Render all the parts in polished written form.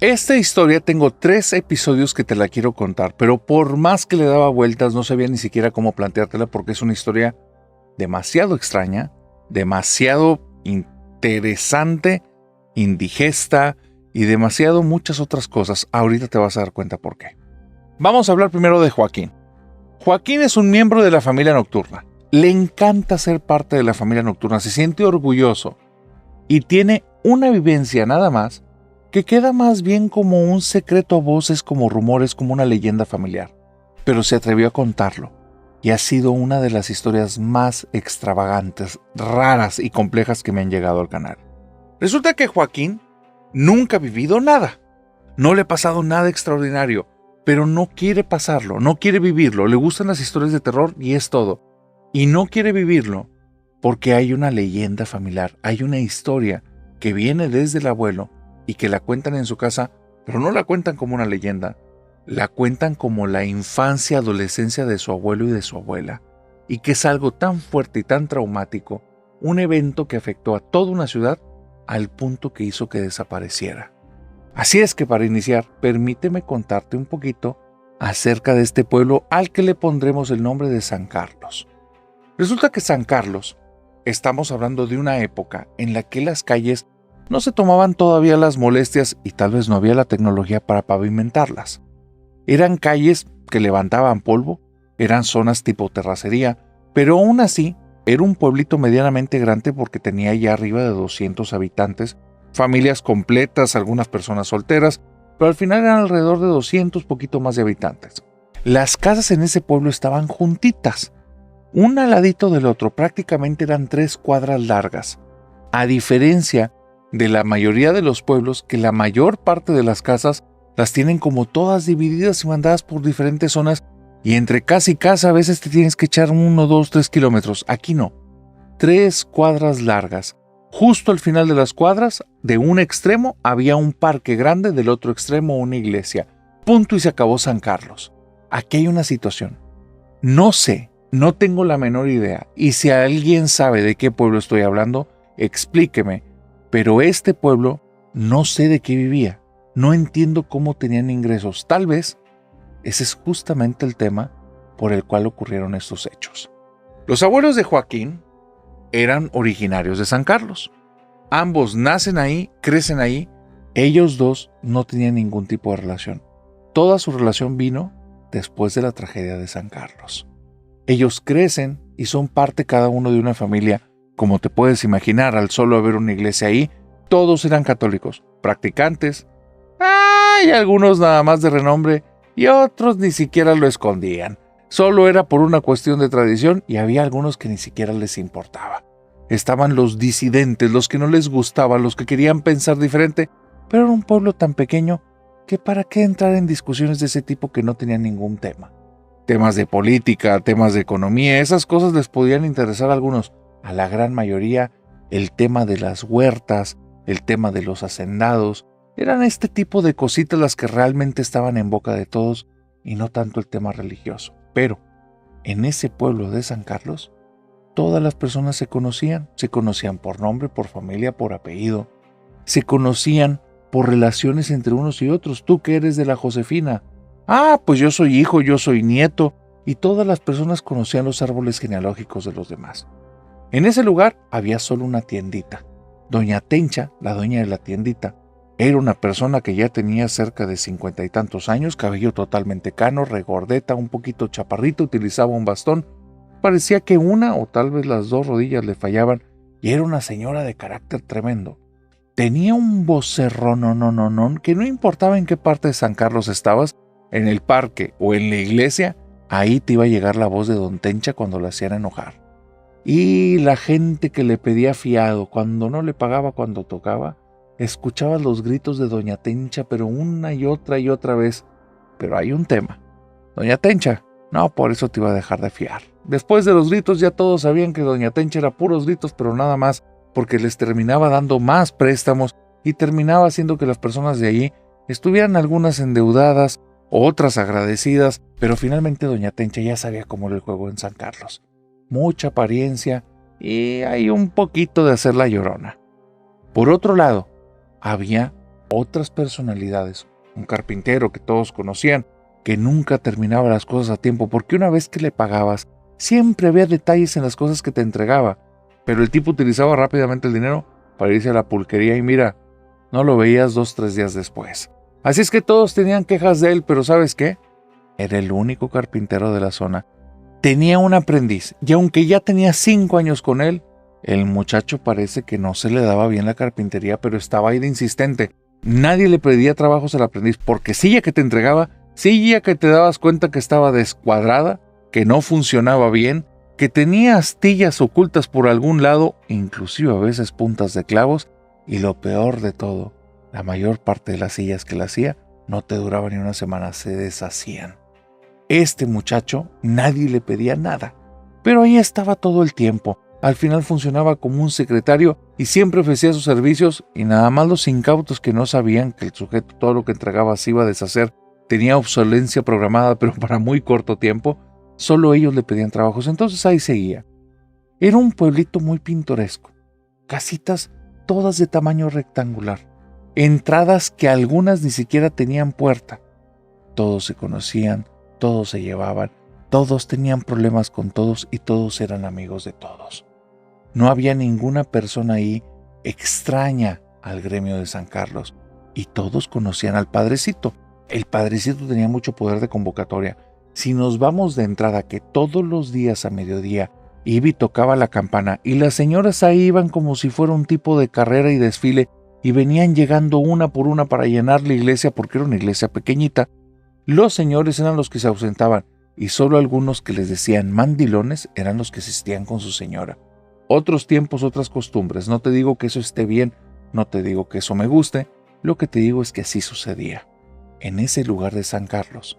Esta historia tengo 3 episodios que te la quiero contar, pero por más que le daba vueltas no sabía ni siquiera cómo planteártela porque es una historia demasiado extraña, demasiado interesante, indigesta y demasiado muchas otras cosas. Ahorita te vas a dar cuenta por qué. Vamos a hablar primero de Joaquín. Joaquín es un miembro de la familia nocturna. Le encanta ser parte de la familia nocturna, se siente orgulloso y tiene una vivencia nada más que queda más bien como un secreto a voces, como rumores, como una leyenda familiar. Pero se atrevió a contarlo y ha sido una de las historias más extravagantes, raras y complejas que me han llegado al canal. Resulta que Joaquín nunca ha vivido nada. No le ha pasado nada extraordinario, pero no quiere pasarlo, no quiere vivirlo. Le gustan las historias de terror y es todo. Y no quiere vivirlo porque hay una leyenda familiar, hay una historia que viene desde el abuelo y que la cuentan en su casa, pero no la cuentan como una leyenda, la cuentan como la infancia, adolescencia de su abuelo y de su abuela, y que es algo tan fuerte y tan traumático, un evento que afectó a toda una ciudad al punto que hizo que desapareciera. Así es que para iniciar, permíteme contarte un poquito acerca de este pueblo al que le pondremos el nombre de San Carlos. Resulta que San Carlos, estamos hablando de una época en la que las calles no se tomaban todavía las molestias y tal vez no había la tecnología para pavimentarlas. Eran calles que levantaban polvo, eran zonas tipo terracería, pero aún así era un pueblito medianamente grande porque tenía ya arriba de 200 habitantes, familias completas, algunas personas solteras, pero al final eran alrededor de 200, poquito más de habitantes. Las casas en ese pueblo estaban juntitas, un al ladito del otro, prácticamente eran 3 cuadras largas, a diferencia de la mayoría de los pueblos que la mayor parte de las casas las tienen como todas divididas y mandadas por diferentes zonas y entre casa y casa a veces te tienes que echar 1, 2, 3 kilómetros. Aquí no. 3 cuadras largas. Justo al final de las cuadras, de un extremo había un parque grande, del otro extremo una iglesia. Punto y se acabó San Carlos. Aquí hay una situación. No sé, no tengo la menor idea. Y si alguien sabe de qué pueblo estoy hablando, explíqueme. Pero este pueblo no sé de qué vivía, no entiendo cómo tenían ingresos. Tal vez ese es justamente el tema por el cual ocurrieron estos hechos. Los abuelos de Joaquín eran originarios de San Carlos. Ambos nacen ahí, crecen ahí. Ellos dos no tenían ningún tipo de relación. Toda su relación vino después de la tragedia de San Carlos. Ellos crecen y son parte cada uno de una familia. Como te puedes imaginar, al solo haber una iglesia ahí, todos eran católicos, practicantes. Hay algunos nada más de renombre y otros ni siquiera lo escondían. Solo era por una cuestión de tradición y había algunos que ni siquiera les importaba. Estaban los disidentes, los que no les gustaba, los que querían pensar diferente, pero era un pueblo tan pequeño que para qué entrar en discusiones de ese tipo que no tenían ningún tema. Temas de política, temas de economía, esas cosas les podían interesar a algunos. A la gran mayoría, el tema de las huertas, el tema de los hacendados, eran este tipo de cositas las que realmente estaban en boca de todos y no tanto el tema religioso. Pero en ese pueblo de San Carlos, todas las personas se conocían por nombre, por familia, por apellido, se conocían por relaciones entre unos y otros. Tú que eres de la Josefina, pues yo soy hijo, yo soy nieto, y todas las personas conocían los árboles genealógicos de los demás. En ese lugar había solo una tiendita. Doña Tencha, la dueña de la tiendita, era una persona que ya tenía cerca de 50 y tantos años, cabello totalmente cano, regordeta, un poquito chaparrito, utilizaba un bastón. Parecía que una o tal vez las 2 rodillas le fallaban y era una señora de carácter tremendo. Tenía un vocerrón que no importaba en qué parte de San Carlos estabas, en el parque o en la iglesia, ahí te iba a llegar la voz de Don Tencha cuando la hacían enojar. Y la gente que le pedía fiado, cuando no le pagaba cuando tocaba, escuchaba los gritos de Doña Tencha, pero una y otra vez. Pero hay un tema. Doña Tencha, no, por eso te iba a dejar de fiar. Después de los gritos ya todos sabían que Doña Tencha era puros gritos, pero nada más, porque les terminaba dando más préstamos y terminaba haciendo que las personas de allí estuvieran algunas endeudadas, otras agradecidas, pero finalmente Doña Tencha ya sabía cómo era el juego en San Carlos. Mucha apariencia y hay un poquito de hacer la llorona. Por otro lado, había otras personalidades, un carpintero que todos conocían, que nunca terminaba las cosas a tiempo, porque una vez que le pagabas, siempre había detalles en las cosas que te entregaba, pero el tipo utilizaba rápidamente el dinero para irse a la pulquería y mira, no lo veías 2, 3 días después. Así es que todos tenían quejas de él, pero ¿sabes qué? Era el único carpintero de la zona. Tenía un aprendiz, y aunque ya tenía 5 años con él, el muchacho parece que no se le daba bien la carpintería, pero estaba ahí de insistente. Nadie le pedía trabajos al aprendiz, porque silla que te entregaba, silla que te dabas cuenta que estaba descuadrada, que no funcionaba bien, que tenía astillas ocultas por algún lado, inclusive a veces puntas de clavos, y lo peor de todo, la mayor parte de las sillas que le hacía no te duraban ni una semana, se deshacían. Este muchacho, nadie le pedía nada, pero ahí estaba todo el tiempo. Al final funcionaba como un secretario y siempre ofrecía sus servicios, y nada más los incautos que no sabían que el sujeto todo lo que entregaba se iba a deshacer, tenía obsolencia programada, pero para muy corto tiempo, solo ellos le pedían trabajos. Entonces ahí seguía. Era un pueblito muy pintoresco, casitas todas de tamaño rectangular, entradas que algunas ni siquiera tenían puerta. Todos se conocían, todos se llevaban, todos tenían problemas con todos y todos eran amigos de todos. No había ninguna persona ahí extraña al gremio de San Carlos, y todos conocían al padrecito. El padrecito tenía mucho poder de convocatoria. Si nos vamos de entrada que todos los días a mediodía iba y tocaba la campana, y las señoras ahí iban como si fuera un tipo de carrera y desfile, y venían llegando una por una para llenar la iglesia porque era una iglesia pequeñita, los señores eran los que se ausentaban, y solo algunos que les decían mandilones eran los que asistían con su señora. Otros tiempos, otras costumbres. No te digo que eso esté bien, no te digo que eso me guste, lo que te digo es que así sucedía. En ese lugar de San Carlos,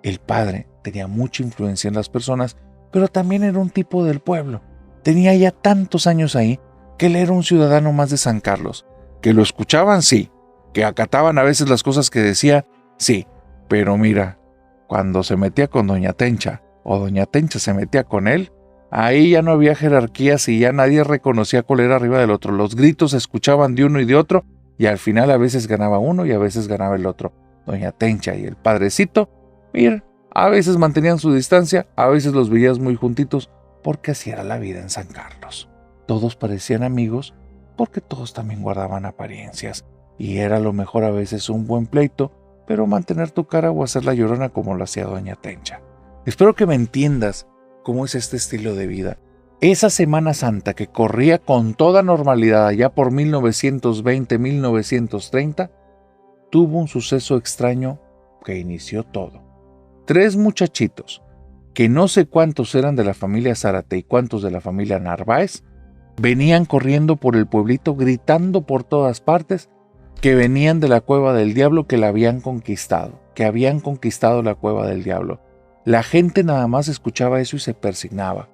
el padre tenía mucha influencia en las personas, pero también era un tipo del pueblo. Tenía ya tantos años ahí que él era un ciudadano más de San Carlos. Que lo escuchaban, sí. Que acataban a veces las cosas que decía, sí. Pero mira, cuando se metía con Doña Tencha o Doña Tencha se metía con él, ahí ya no había jerarquías y ya nadie reconocía cuál era arriba del otro. Los gritos se escuchaban de uno y de otro, y al final a veces ganaba uno y a veces ganaba el otro. Doña Tencha y el padrecito, mira, a veces mantenían su distancia, a veces los veías muy juntitos, porque así era la vida en San Carlos. Todos parecían amigos, porque todos también guardaban apariencias, y era a lo mejor a veces un buen pleito, pero mantener tu cara o hacer la llorona como lo hacía Doña Tencha. Espero que me entiendas cómo es este estilo de vida. Esa Semana Santa que corría con toda normalidad allá por 1920, 1930, tuvo un suceso extraño que inició todo. 3 muchachitos, que no sé cuántos eran de la familia Zárate y cuántos de la familia Narváez, venían corriendo por el pueblito gritando por todas partes que venían de la Cueva del Diablo, que la habían conquistado, que habían conquistado la Cueva del Diablo. La gente nada más escuchaba eso y se persignaba.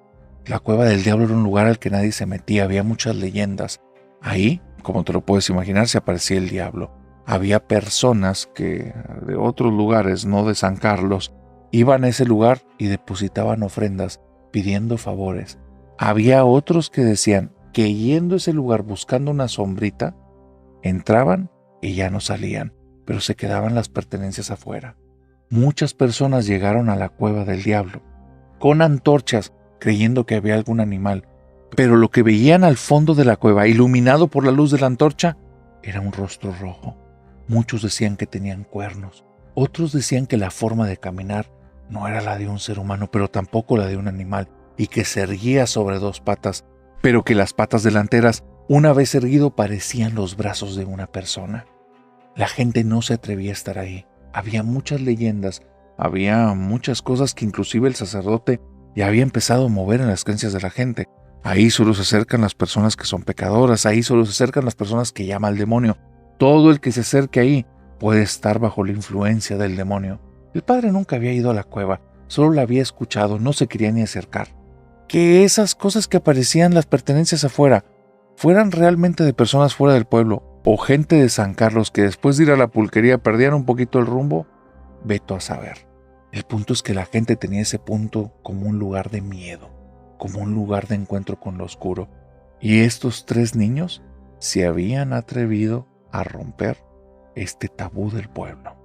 La Cueva del Diablo era un lugar al que nadie se metía, había muchas leyendas. Ahí, como te lo puedes imaginar, se aparecía el diablo. Había personas que de otros lugares, no de San Carlos, iban a ese lugar y depositaban ofrendas, pidiendo favores. Había otros que decían que yendo a ese lugar buscando una sombrita, entraban y ya no salían, pero se quedaban las pertenencias afuera. Muchas personas llegaron a la Cueva del Diablo con antorchas, creyendo que había algún animal, pero lo que veían al fondo de la cueva, iluminado por la luz de la antorcha, era un rostro rojo. Muchos decían que tenían cuernos, otros decían que la forma de caminar no era la de un ser humano, pero tampoco la de un animal, y que se erguía sobre 2 patas, pero que las patas delanteras, una vez erguido, parecían los brazos de una persona. La gente no se atrevía a estar ahí. Había muchas leyendas, había muchas cosas que inclusive el sacerdote ya había empezado a mover en las creencias de la gente. Ahí solo se acercan las personas que son pecadoras, ahí solo se acercan las personas que llama al demonio. Todo el que se acerque ahí puede estar bajo la influencia del demonio. El padre nunca había ido a la cueva, solo la había escuchado, no se quería ni acercar. Que esas cosas que aparecían, las pertenencias afuera, fueran realmente de personas fuera del pueblo, o gente de San Carlos que después de ir a la pulquería perdían un poquito el rumbo, veto a saber. El punto es que la gente tenía ese punto como un lugar de miedo, como un lugar de encuentro con lo oscuro. Y estos 3 niños se habían atrevido a romper este tabú del pueblo.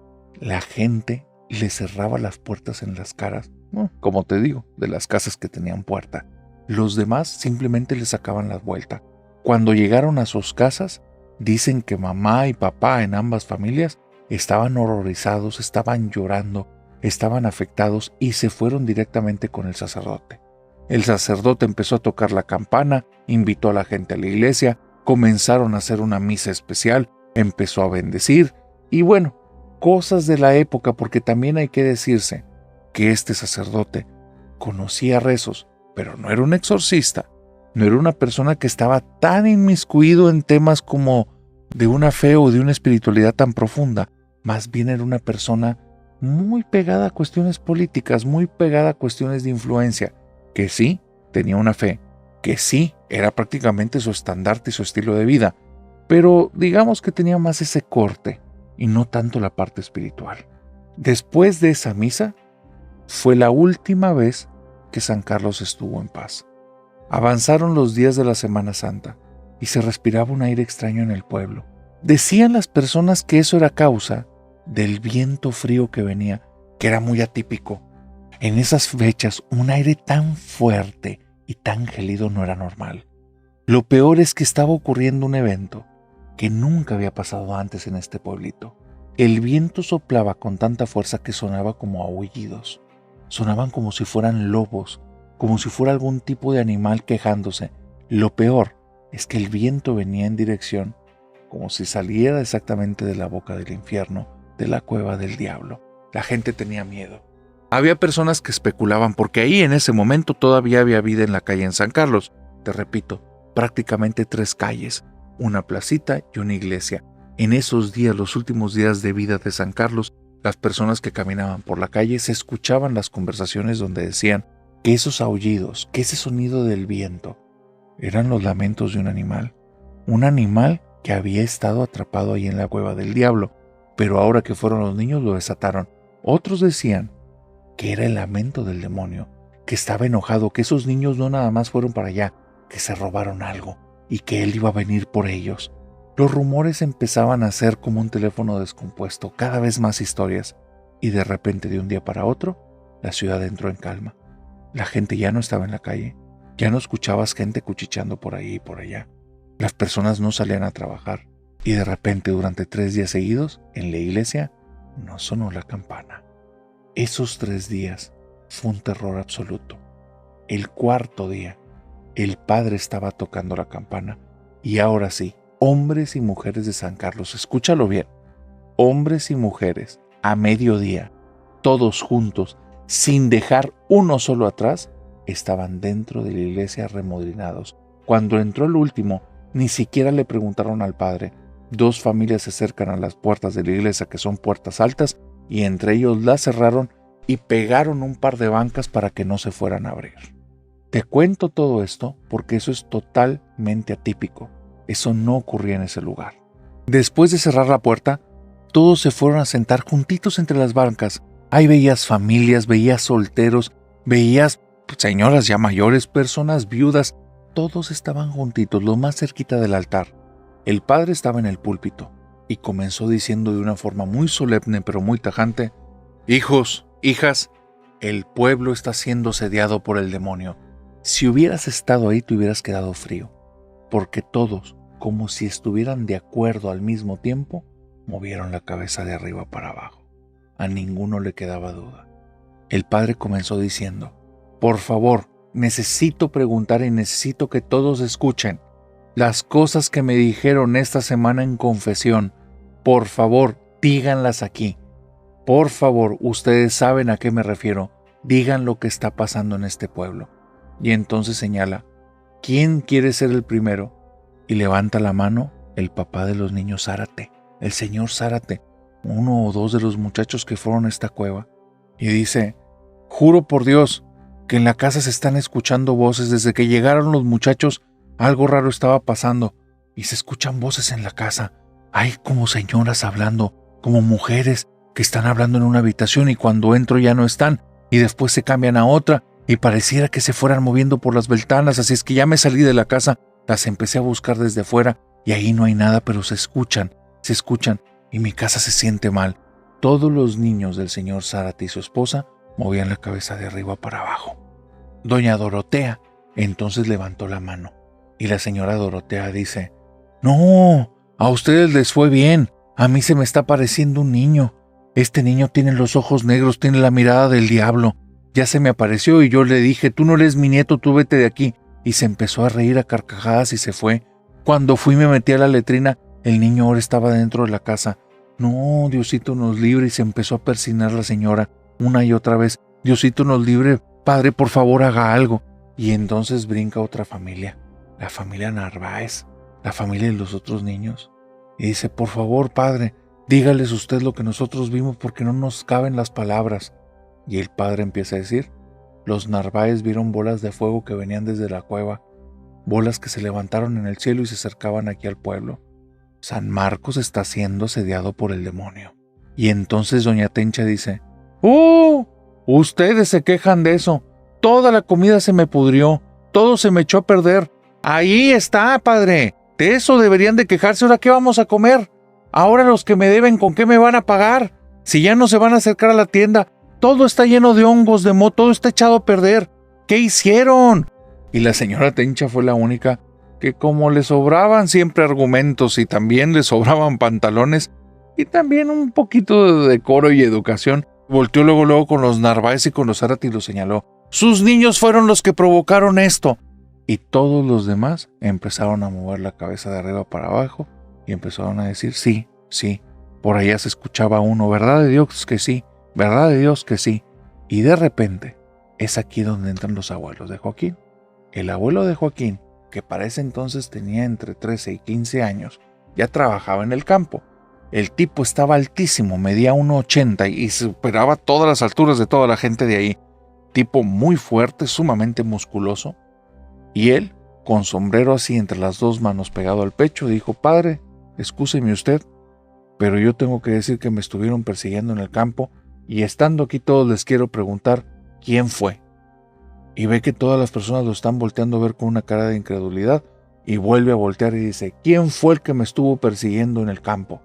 La gente le cerraba las puertas en las caras, como te digo, de las casas que tenían puerta. Los demás simplemente le sacaban la vuelta. Cuando llegaron a sus casas, dicen que mamá y papá en ambas familias estaban horrorizados, estaban llorando, estaban afectados y se fueron directamente con el sacerdote. El sacerdote empezó a tocar la campana, invitó a la gente a la iglesia, comenzaron a hacer una misa especial, empezó a bendecir y bueno, cosas de la época, porque también hay que decirse que este sacerdote conocía rezos, pero no era un exorcista, no era una persona que estaba tan inmiscuido en temas como de una fe o de una espiritualidad tan profunda. Más bien era una persona muy pegada a cuestiones políticas, muy pegada a cuestiones de influencia, que sí tenía una fe, que sí era prácticamente su estandarte y su estilo de vida, pero digamos que tenía más ese corte y no tanto la parte espiritual. Después de esa misa, fue la última vez que San Carlos estuvo en paz. Avanzaron los días de la Semana Santa y se respiraba un aire extraño en el pueblo. Decían las personas que eso era causa del viento frío que venía, que era muy atípico. En esas fechas, un aire tan fuerte y tan gélido no era normal. Lo peor es que estaba ocurriendo un evento que nunca había pasado antes en este pueblito. El viento soplaba con tanta fuerza que sonaba como aullidos. Sonaban como si fueran lobos, como si fuera algún tipo de animal quejándose. Lo peor es que el viento venía en dirección como si saliera exactamente de la boca del infierno, de la cueva del diablo. La gente tenía miedo. Había personas que especulaban porque ahí en ese momento todavía había vida en la calle en San Carlos. Te repito, prácticamente 3 calles, una placita y una iglesia. En esos días, los últimos días de vida de San Carlos, las personas que caminaban por la calle se escuchaban las conversaciones donde decían que esos aullidos, que ese sonido del viento, eran los lamentos de un animal que había estado atrapado ahí en la cueva del diablo, pero ahora que fueron los niños lo desataron. Otros decían que era el lamento del demonio, que estaba enojado, que esos niños no nada más fueron para allá, que se robaron algo y que él iba a venir por ellos. Los rumores empezaban a ser como un teléfono descompuesto, cada vez más historias, y de repente de un día para otro, la ciudad entró en calma. La gente ya no estaba en la calle, ya no escuchabas gente cuchicheando por ahí y por allá. Las personas no salían a trabajar, y de repente durante 3 días seguidos, en la iglesia, no sonó la campana. Esos 3 días fue un terror absoluto. El 4.º día, el padre estaba tocando la campana, y ahora sí, hombres y mujeres de San Carlos, escúchalo bien, hombres y mujeres, a mediodía, todos juntos, sin dejar uno solo atrás, estaban dentro de la iglesia arremolinados. Cuando entró el último, ni siquiera le preguntaron al padre. 2 familias se acercan a las puertas de la iglesia, que son puertas altas, y entre ellos las cerraron y pegaron un par de bancas para que no se fueran a abrir. Te cuento todo esto porque eso es totalmente atípico. Eso no ocurría en ese lugar. Después de cerrar la puerta, todos se fueron a sentar juntitos entre las bancas. Ahí veías familias, veías solteros, veías señoras ya mayores, personas viudas. Todos estaban juntitos, lo más cerquita del altar. El padre estaba en el púlpito y comenzó diciendo de una forma muy solemne pero muy tajante: hijos, hijas, el pueblo está siendo sediado por el demonio. Si hubieras estado ahí te hubieras quedado frío, porque todos, como si estuvieran de acuerdo al mismo tiempo, movieron la cabeza de arriba para abajo. A ninguno le quedaba duda. El padre comenzó diciendo: por favor, necesito preguntar y necesito que todos escuchen las cosas que me dijeron esta semana en confesión. Por favor, díganlas aquí. Por favor, ustedes saben a qué me refiero. Digan lo que está pasando en este pueblo. Y entonces señala: ¿quién quiere ser el primero? Y levanta la mano el papá de los niños Zárate, el señor Zárate, 1 o 2 de los muchachos que fueron a esta cueva. Y dice: juro por Dios que en la casa se están escuchando voces. Desde que llegaron los muchachos, algo raro estaba pasando y se escuchan voces en la casa. Hay como señoras hablando, como mujeres que están hablando en una habitación y cuando entro ya no están y después se cambian a otra y pareciera que se fueran moviendo por las ventanas. Así es que ya me salí de la casa, las empecé a buscar desde fuera y ahí no hay nada, pero se escuchan y mi casa se siente mal. Todos los niños del señor Zárate y su esposa movían la cabeza de arriba para abajo. Doña Dorotea entonces levantó la mano y la señora Dorotea dice: «No, a ustedes les fue bien. A mí se me está pareciendo un niño. Este niño tiene los ojos negros, tiene la mirada del diablo. Ya se me apareció y yo le dije: tú no eres mi nieto, tú vete de aquí». Y se empezó a reír a carcajadas y se fue. Cuando fui y me metí a la letrina, el niño ahora estaba dentro de la casa. «No, Diosito nos libre», y se empezó a persignar la señora una y otra vez. «Diosito nos libre, Padre, por favor haga algo». Y entonces brinca otra familia, la familia Narváez, la familia de los otros niños, y dice: «Por favor, Padre, dígales usted lo que nosotros vimos porque no nos caben las palabras». Y el padre empieza a decir: «Los Narváez vieron bolas de fuego que venían desde la cueva, bolas que se levantaron en el cielo y se acercaban aquí al pueblo. San Marcos está siendo asediado por el demonio». Y entonces doña Tencha dice: «¡Oh! Ustedes se quejan de eso. Toda la comida se me pudrió, todo se me echó a perder. Ahí está, padre. De eso deberían de quejarse. ¿Ahora qué vamos a comer? Ahora los que me deben, ¿con qué me van a pagar? Si ya no se van a acercar a la tienda, todo está lleno de hongos, de moho, todo está echado a perder. ¿Qué hicieron?». Y la señora Tencha fue la única que, como le sobraban siempre argumentos y también le sobraban pantalones y también un poquito de decoro y educación, volteó luego con los Narváez y con los Zárate y lo señaló: «Sus niños fueron los que provocaron esto». Y todos los demás empezaron a mover la cabeza de arriba para abajo y empezaron a decir: «Sí, sí». Por allá se escuchaba uno: «¿Verdad de Dios que sí? ¿Verdad de Dios que sí?». Y de repente es aquí donde entran los abuelos de Joaquín. El abuelo de Joaquín, que para ese entonces tenía entre 13 y 15 años, ya trabajaba en el campo. El tipo estaba altísimo, medía 1,80 y superaba todas las alturas de toda la gente de ahí. Tipo muy fuerte, sumamente musculoso. Y él, con sombrero así entre las dos manos pegado al pecho, dijo: «Padre, excúseme usted, pero yo tengo que decir que me estuvieron persiguiendo en el campo y estando aquí todos les quiero preguntar quién fue». Y ve que todas las personas lo están volteando a ver con una cara de incredulidad y vuelve a voltear y dice: «¿Quién fue el que me estuvo persiguiendo en el campo?».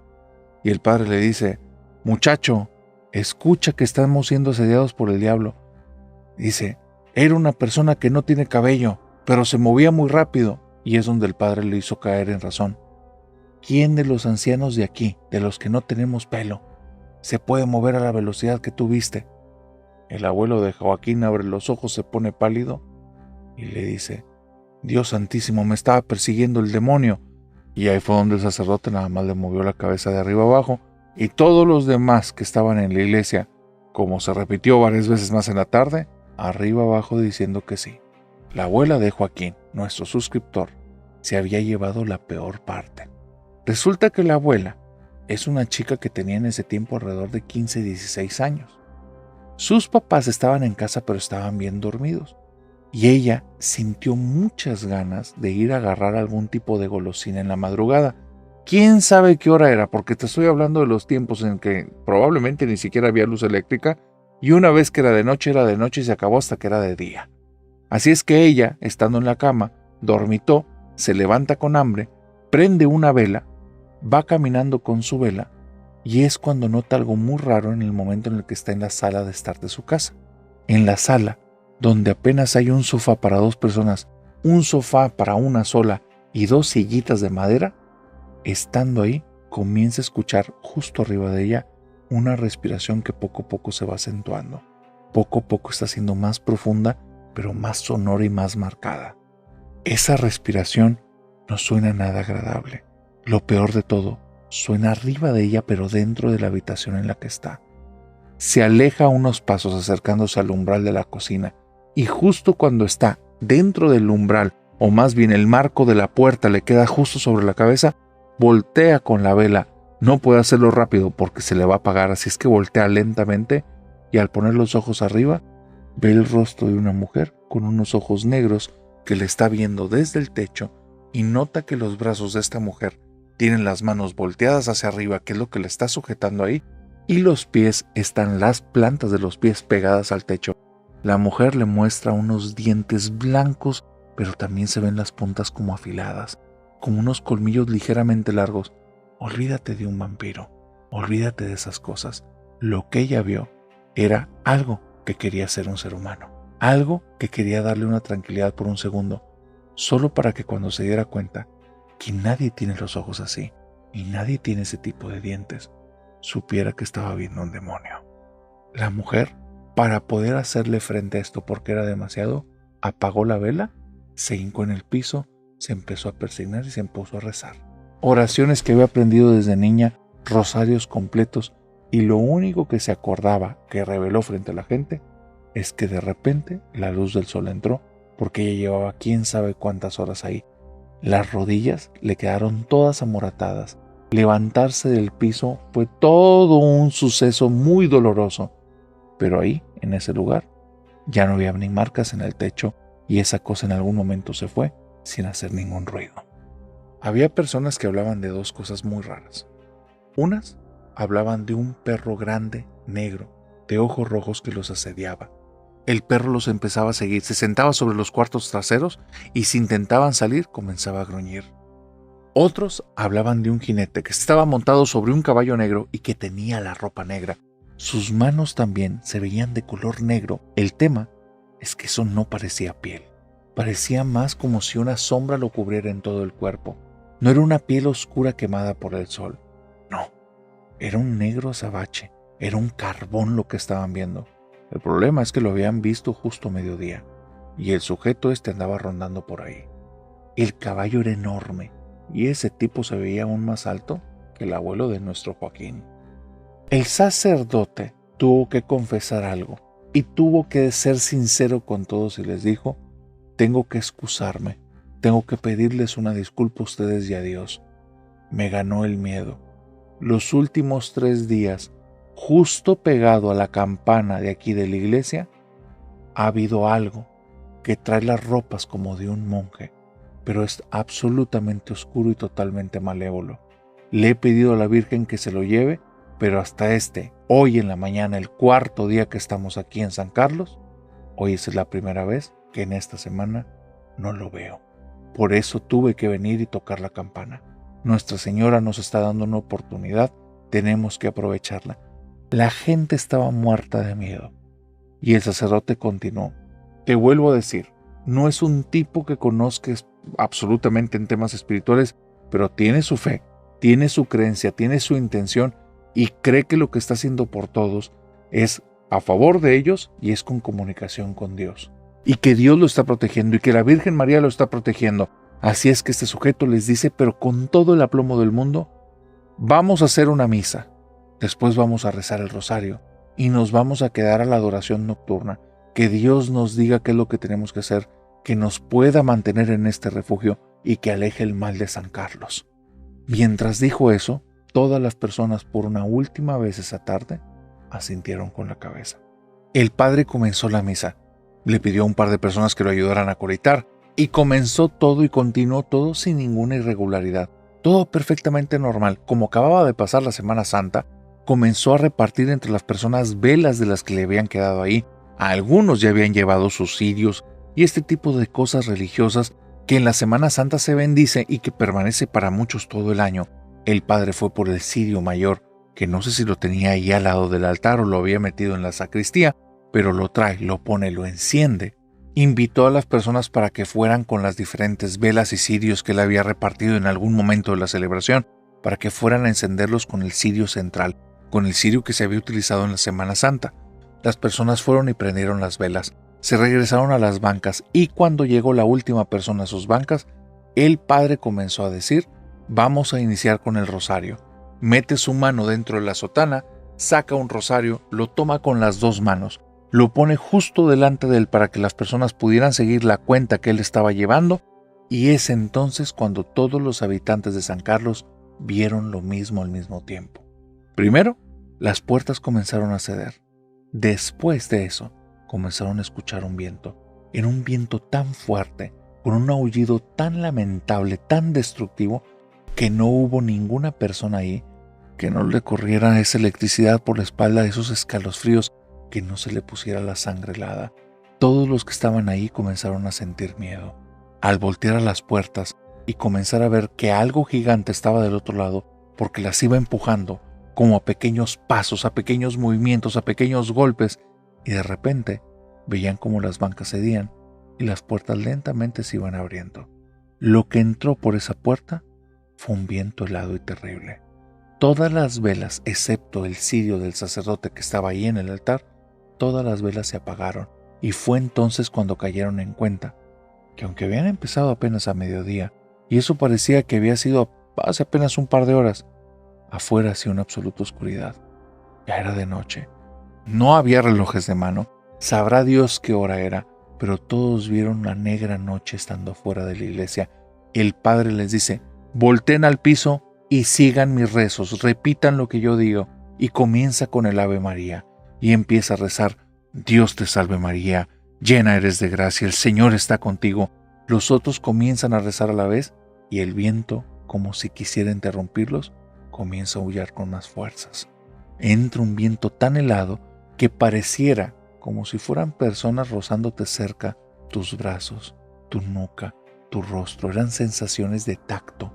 Y el padre le dice: «Muchacho, escucha que estamos siendo asediados por el diablo». Dice: «Era una persona que no tiene cabello, pero se movía muy rápido». Y es donde el padre le hizo caer en razón. ¿Quién de los ancianos de aquí, de los que no tenemos pelo, se puede mover a la velocidad que tú viste? El abuelo de Joaquín abre los ojos, se pone pálido y le dice: «Dios santísimo, me estaba persiguiendo el demonio». Y ahí fue donde el sacerdote nada más le movió la cabeza de arriba abajo, y todos los demás que estaban en la iglesia, como se repitió varias veces más en la tarde, arriba abajo diciendo que sí. La abuela de Joaquín, nuestro suscriptor, se había llevado la peor parte. Resulta que la abuela es una chica que tenía en ese tiempo alrededor de 15, 16 años. Sus papás estaban en casa pero estaban bien dormidos. Y ella sintió muchas ganas de ir a agarrar algún tipo de golosina en la madrugada. ¿Quién sabe qué hora era? Porque te estoy hablando de los tiempos en que probablemente ni siquiera había luz eléctrica y una vez que era de noche y se acabó hasta que era de día. Así es que ella, estando en la cama, dormitó, se levanta con hambre, prende una vela, va caminando con su vela y es cuando nota algo muy raro en el momento en el que está en la sala de estar de su casa. En la sala, donde apenas hay un sofá para 2 personas, un sofá para una sola y 2 sillitas de madera, estando ahí, comienza a escuchar justo arriba de ella una respiración que poco a poco se va acentuando. Poco a poco está siendo más profunda, pero más sonora y más marcada. Esa respiración no suena nada agradable. Lo peor de todo, suena arriba de ella, pero dentro de la habitación en la que está. Se aleja unos pasos acercándose al umbral de la cocina, y justo cuando está dentro del umbral, o más bien el marco de la puerta le queda justo sobre la cabeza, voltea con la vela. No puede hacerlo rápido porque se le va a apagar, así es que voltea lentamente y al poner los ojos arriba, ve el rostro de una mujer con unos ojos negros que le está viendo desde el techo y nota que los brazos de esta mujer tienen las manos volteadas hacia arriba, que es lo que le está sujetando ahí, y los pies están las plantas de los pies pegadas al techo. La mujer le muestra unos dientes blancos, pero también se ven las puntas como afiladas, como unos colmillos ligeramente largos. Olvídate de un vampiro. Olvídate de esas cosas. Lo que ella vio era algo que quería ser un ser humano, algo que quería darle una tranquilidad por un segundo, solo para que cuando se diera cuenta que nadie tiene los ojos así y nadie tiene ese tipo de dientes, supiera que estaba viendo un demonio. La mujer, para poder hacerle frente a esto porque era demasiado, apagó la vela, se hincó en el piso, se empezó a persignar y se puso a rezar. Oraciones que había aprendido desde niña, rosarios completos, y lo único que se acordaba que reveló frente a la gente es que de repente la luz del sol entró porque ella llevaba quién sabe cuántas horas ahí. Las rodillas le quedaron todas amoratadas. Levantarse del piso fue todo un suceso muy doloroso, pero ahí, en ese lugar, ya no había ni marcas en el techo y esa cosa en algún momento se fue sin hacer ningún ruido. Había personas que hablaban de dos cosas muy raras. Unas hablaban de un perro grande, negro, de ojos rojos que los asediaba. El perro los empezaba a seguir, se sentaba sobre los cuartos traseros y si intentaban salir comenzaba a gruñir. Otros hablaban de un jinete que estaba montado sobre un caballo negro y que tenía la ropa negra. Sus manos también se veían de color negro. El tema es que eso no parecía piel. Parecía más como si una sombra lo cubriera en todo el cuerpo. No era una piel oscura quemada por el sol. No, era un negro azabache. Era un carbón lo que estaban viendo. El problema es que lo habían visto justo a mediodía y el sujeto andaba rondando por ahí. El caballo era enorme y ese tipo se veía aún más alto que el abuelo de nuestro Joaquín. El sacerdote tuvo que confesar algo y tuvo que ser sincero con todos y les dijo: tengo que excusarme, tengo que pedirles una disculpa a ustedes y a Dios. Me ganó el miedo. Los últimos 3 días, justo pegado a la campana de aquí de la iglesia, ha habido algo que trae las ropas como de un monje, pero es absolutamente oscuro y totalmente malévolo. Le he pedido a la Virgen que se lo lleve, pero hasta hoy en la mañana, el 4.º día que estamos aquí en San Carlos, hoy es la primera vez que en esta semana no lo veo. Por eso tuve que venir y tocar la campana. Nuestra Señora nos está dando una oportunidad, tenemos que aprovecharla. La gente estaba muerta de miedo. Y el sacerdote continuó: te vuelvo a decir, no es un tipo que conozcas absolutamente en temas espirituales, pero tiene su fe, tiene su creencia, tiene su intención y cree que lo que está haciendo por todos es a favor de ellos y es con comunicación con Dios. Y que Dios lo está protegiendo y que la Virgen María lo está protegiendo. Así es que este sujeto les dice, pero con todo el aplomo del mundo: vamos a hacer una misa, después vamos a rezar el rosario y nos vamos a quedar a la adoración nocturna. Que Dios nos diga qué es lo que tenemos que hacer, que nos pueda mantener en este refugio y que aleje el mal de San Carlos. Mientras dijo eso, todas las personas por una última vez esa tarde asintieron con la cabeza. El padre comenzó la misa, le pidió a un par de personas que lo ayudaran a coritar y comenzó todo y continuó todo sin ninguna irregularidad. Todo perfectamente normal. Como acababa de pasar la Semana Santa, comenzó a repartir entre las personas velas de las que le habían quedado ahí. A algunos ya habían llevado sus cirios y este tipo de cosas religiosas que en la Semana Santa se bendice y que permanece para muchos todo el año. El padre fue por el cirio mayor, que no sé si lo tenía ahí al lado del altar o lo había metido en la sacristía, pero lo trae, lo pone, lo enciende. Invitó a las personas para que fueran con las diferentes velas y cirios que él había repartido en algún momento de la celebración, para que fueran a encenderlos con el cirio central, con el cirio que se había utilizado en la Semana Santa. Las personas fueron y prendieron las velas, se regresaron a las bancas y cuando llegó la última persona a sus bancas, el padre comenzó a decir: vamos a iniciar con el rosario. Mete su mano dentro de la sotana, saca un rosario, lo toma con las 2 manos, lo pone justo delante de él para que las personas pudieran seguir la cuenta que él estaba llevando, y es entonces cuando todos los habitantes de San Carlos vieron lo mismo al mismo tiempo. Primero, las puertas comenzaron a ceder. Después de eso, comenzaron a escuchar un viento. Era un viento tan fuerte, con un aullido tan lamentable, tan destructivo, que no hubo ninguna persona ahí que no le corriera esa electricidad por la espalda, esos escalofríos, que no se le pusiera la sangre helada. Todos los que estaban ahí comenzaron a sentir miedo. Al voltear a las puertas y comenzar a ver que algo gigante estaba del otro lado, porque las iba empujando, como a pequeños pasos, a pequeños movimientos, a pequeños golpes, y de repente veían como las bancas cedían y las puertas lentamente se iban abriendo. Lo que entró por esa puerta fue un viento helado y terrible. Todas las velas, excepto el cirio del sacerdote que estaba ahí en el altar, todas las velas se apagaron, y fue entonces cuando cayeron en cuenta que aunque habían empezado apenas a mediodía, y eso parecía que había sido hace apenas un par de horas, afuera hacía una absoluta oscuridad. Ya era de noche. No había relojes de mano. Sabrá Dios qué hora era, pero todos vieron una negra noche estando fuera de la iglesia. El padre les dice: volteen al piso y sigan mis rezos, repitan lo que yo digo, y comienza con el Ave María, y empieza a rezar: Dios te salve María, llena eres de gracia, el Señor está contigo. Los otros comienzan a rezar a la vez, y el viento, como si quisiera interrumpirlos, comienza a aullar con más fuerzas. Entra un viento tan helado que pareciera como si fueran personas rozándote cerca tus brazos, tu nuca, tu rostro. Eran sensaciones de tacto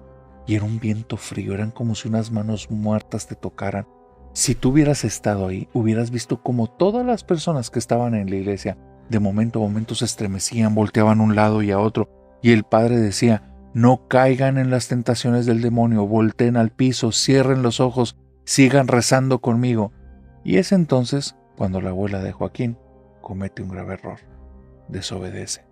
y era un viento frío, eran como si unas manos muertas te tocaran. Si tú hubieras estado ahí, hubieras visto como todas las personas que estaban en la iglesia de momento a momento se estremecían, volteaban a un lado y a otro, y el padre decía: no caigan en las tentaciones del demonio, volteen al piso, cierren los ojos, sigan rezando conmigo. Y es entonces cuando la abuela de Joaquín comete un grave error: desobedece.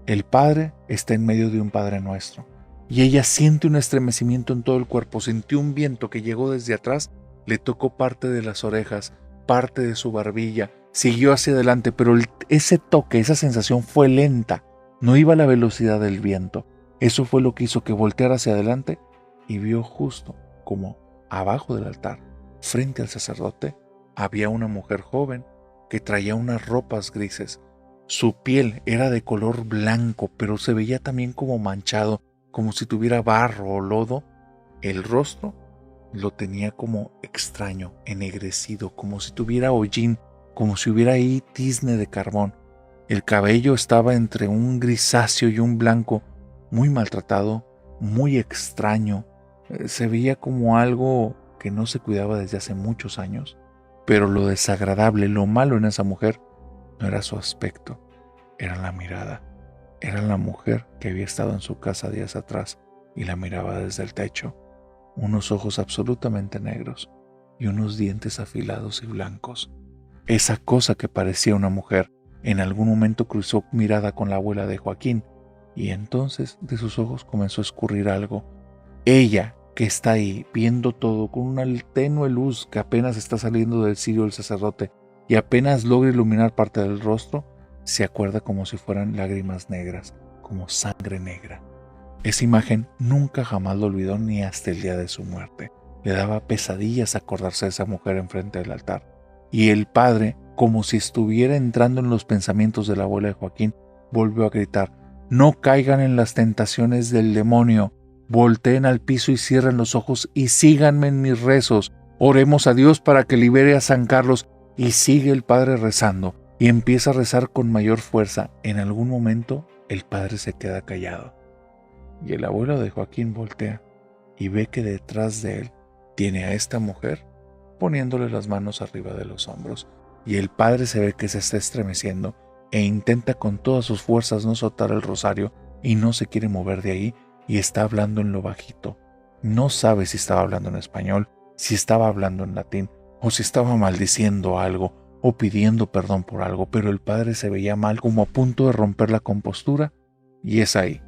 El padre está en medio de un Padre Nuestro, y ella siente un estremecimiento en todo el cuerpo, sintió un viento que llegó desde atrás, le tocó parte de las orejas, parte de su barbilla, siguió hacia adelante, pero ese toque, esa sensación fue lenta, no iba a la velocidad del viento. Eso fue lo que hizo que volteara hacia adelante y vio justo como abajo del altar, frente al sacerdote, había una mujer joven que traía unas ropas grises. Su piel era de color blanco, pero se veía también como manchado, como si tuviera barro o lodo. El rostro lo tenía como extraño, ennegrecido, como si tuviera hollín, como si hubiera ahí tizne de carbón. El cabello estaba entre un grisáceo y un blanco, muy maltratado, muy extraño. Se veía como algo que no se cuidaba desde hace muchos años. Pero lo desagradable, lo malo en esa mujer, no era su aspecto, era la mirada. Era la mujer que había estado en su casa días atrás y la miraba desde el techo. Unos ojos absolutamente negros y unos dientes afilados y blancos. Esa cosa que parecía una mujer en algún momento cruzó mirada con la abuela de Joaquín, y entonces de sus ojos comenzó a escurrir algo. Ella, que está ahí viendo todo con una tenue luz que apenas está saliendo del cirio del sacerdote y apenas logra iluminar parte del rostro, se acuerda como si fueran lágrimas negras, como sangre negra. Esa imagen nunca jamás lo olvidó, ni hasta el día de su muerte. Le daba pesadillas acordarse de esa mujer enfrente del altar. Y el padre, como si estuviera entrando en los pensamientos de la abuela de Joaquín, volvió a gritar: no caigan en las tentaciones del demonio, volteen al piso y cierren los ojos y síganme en mis rezos. Oremos a Dios para que libere a San Carlos. Y sigue el padre rezando y empieza a rezar con mayor fuerza. En algún momento el padre se queda callado y el abuelo de Joaquín voltea y ve que detrás de él tiene a esta mujer poniéndole las manos arriba de los hombros, y el padre se ve que se está estremeciendo e intenta con todas sus fuerzas no soltar el rosario y no se quiere mover de ahí, y está hablando en lo bajito. No sabe si estaba hablando en español, si estaba hablando en latín, o si estaba maldiciendo algo o pidiendo perdón por algo, pero el padre se veía mal, como a punto de romper la compostura, y es ahí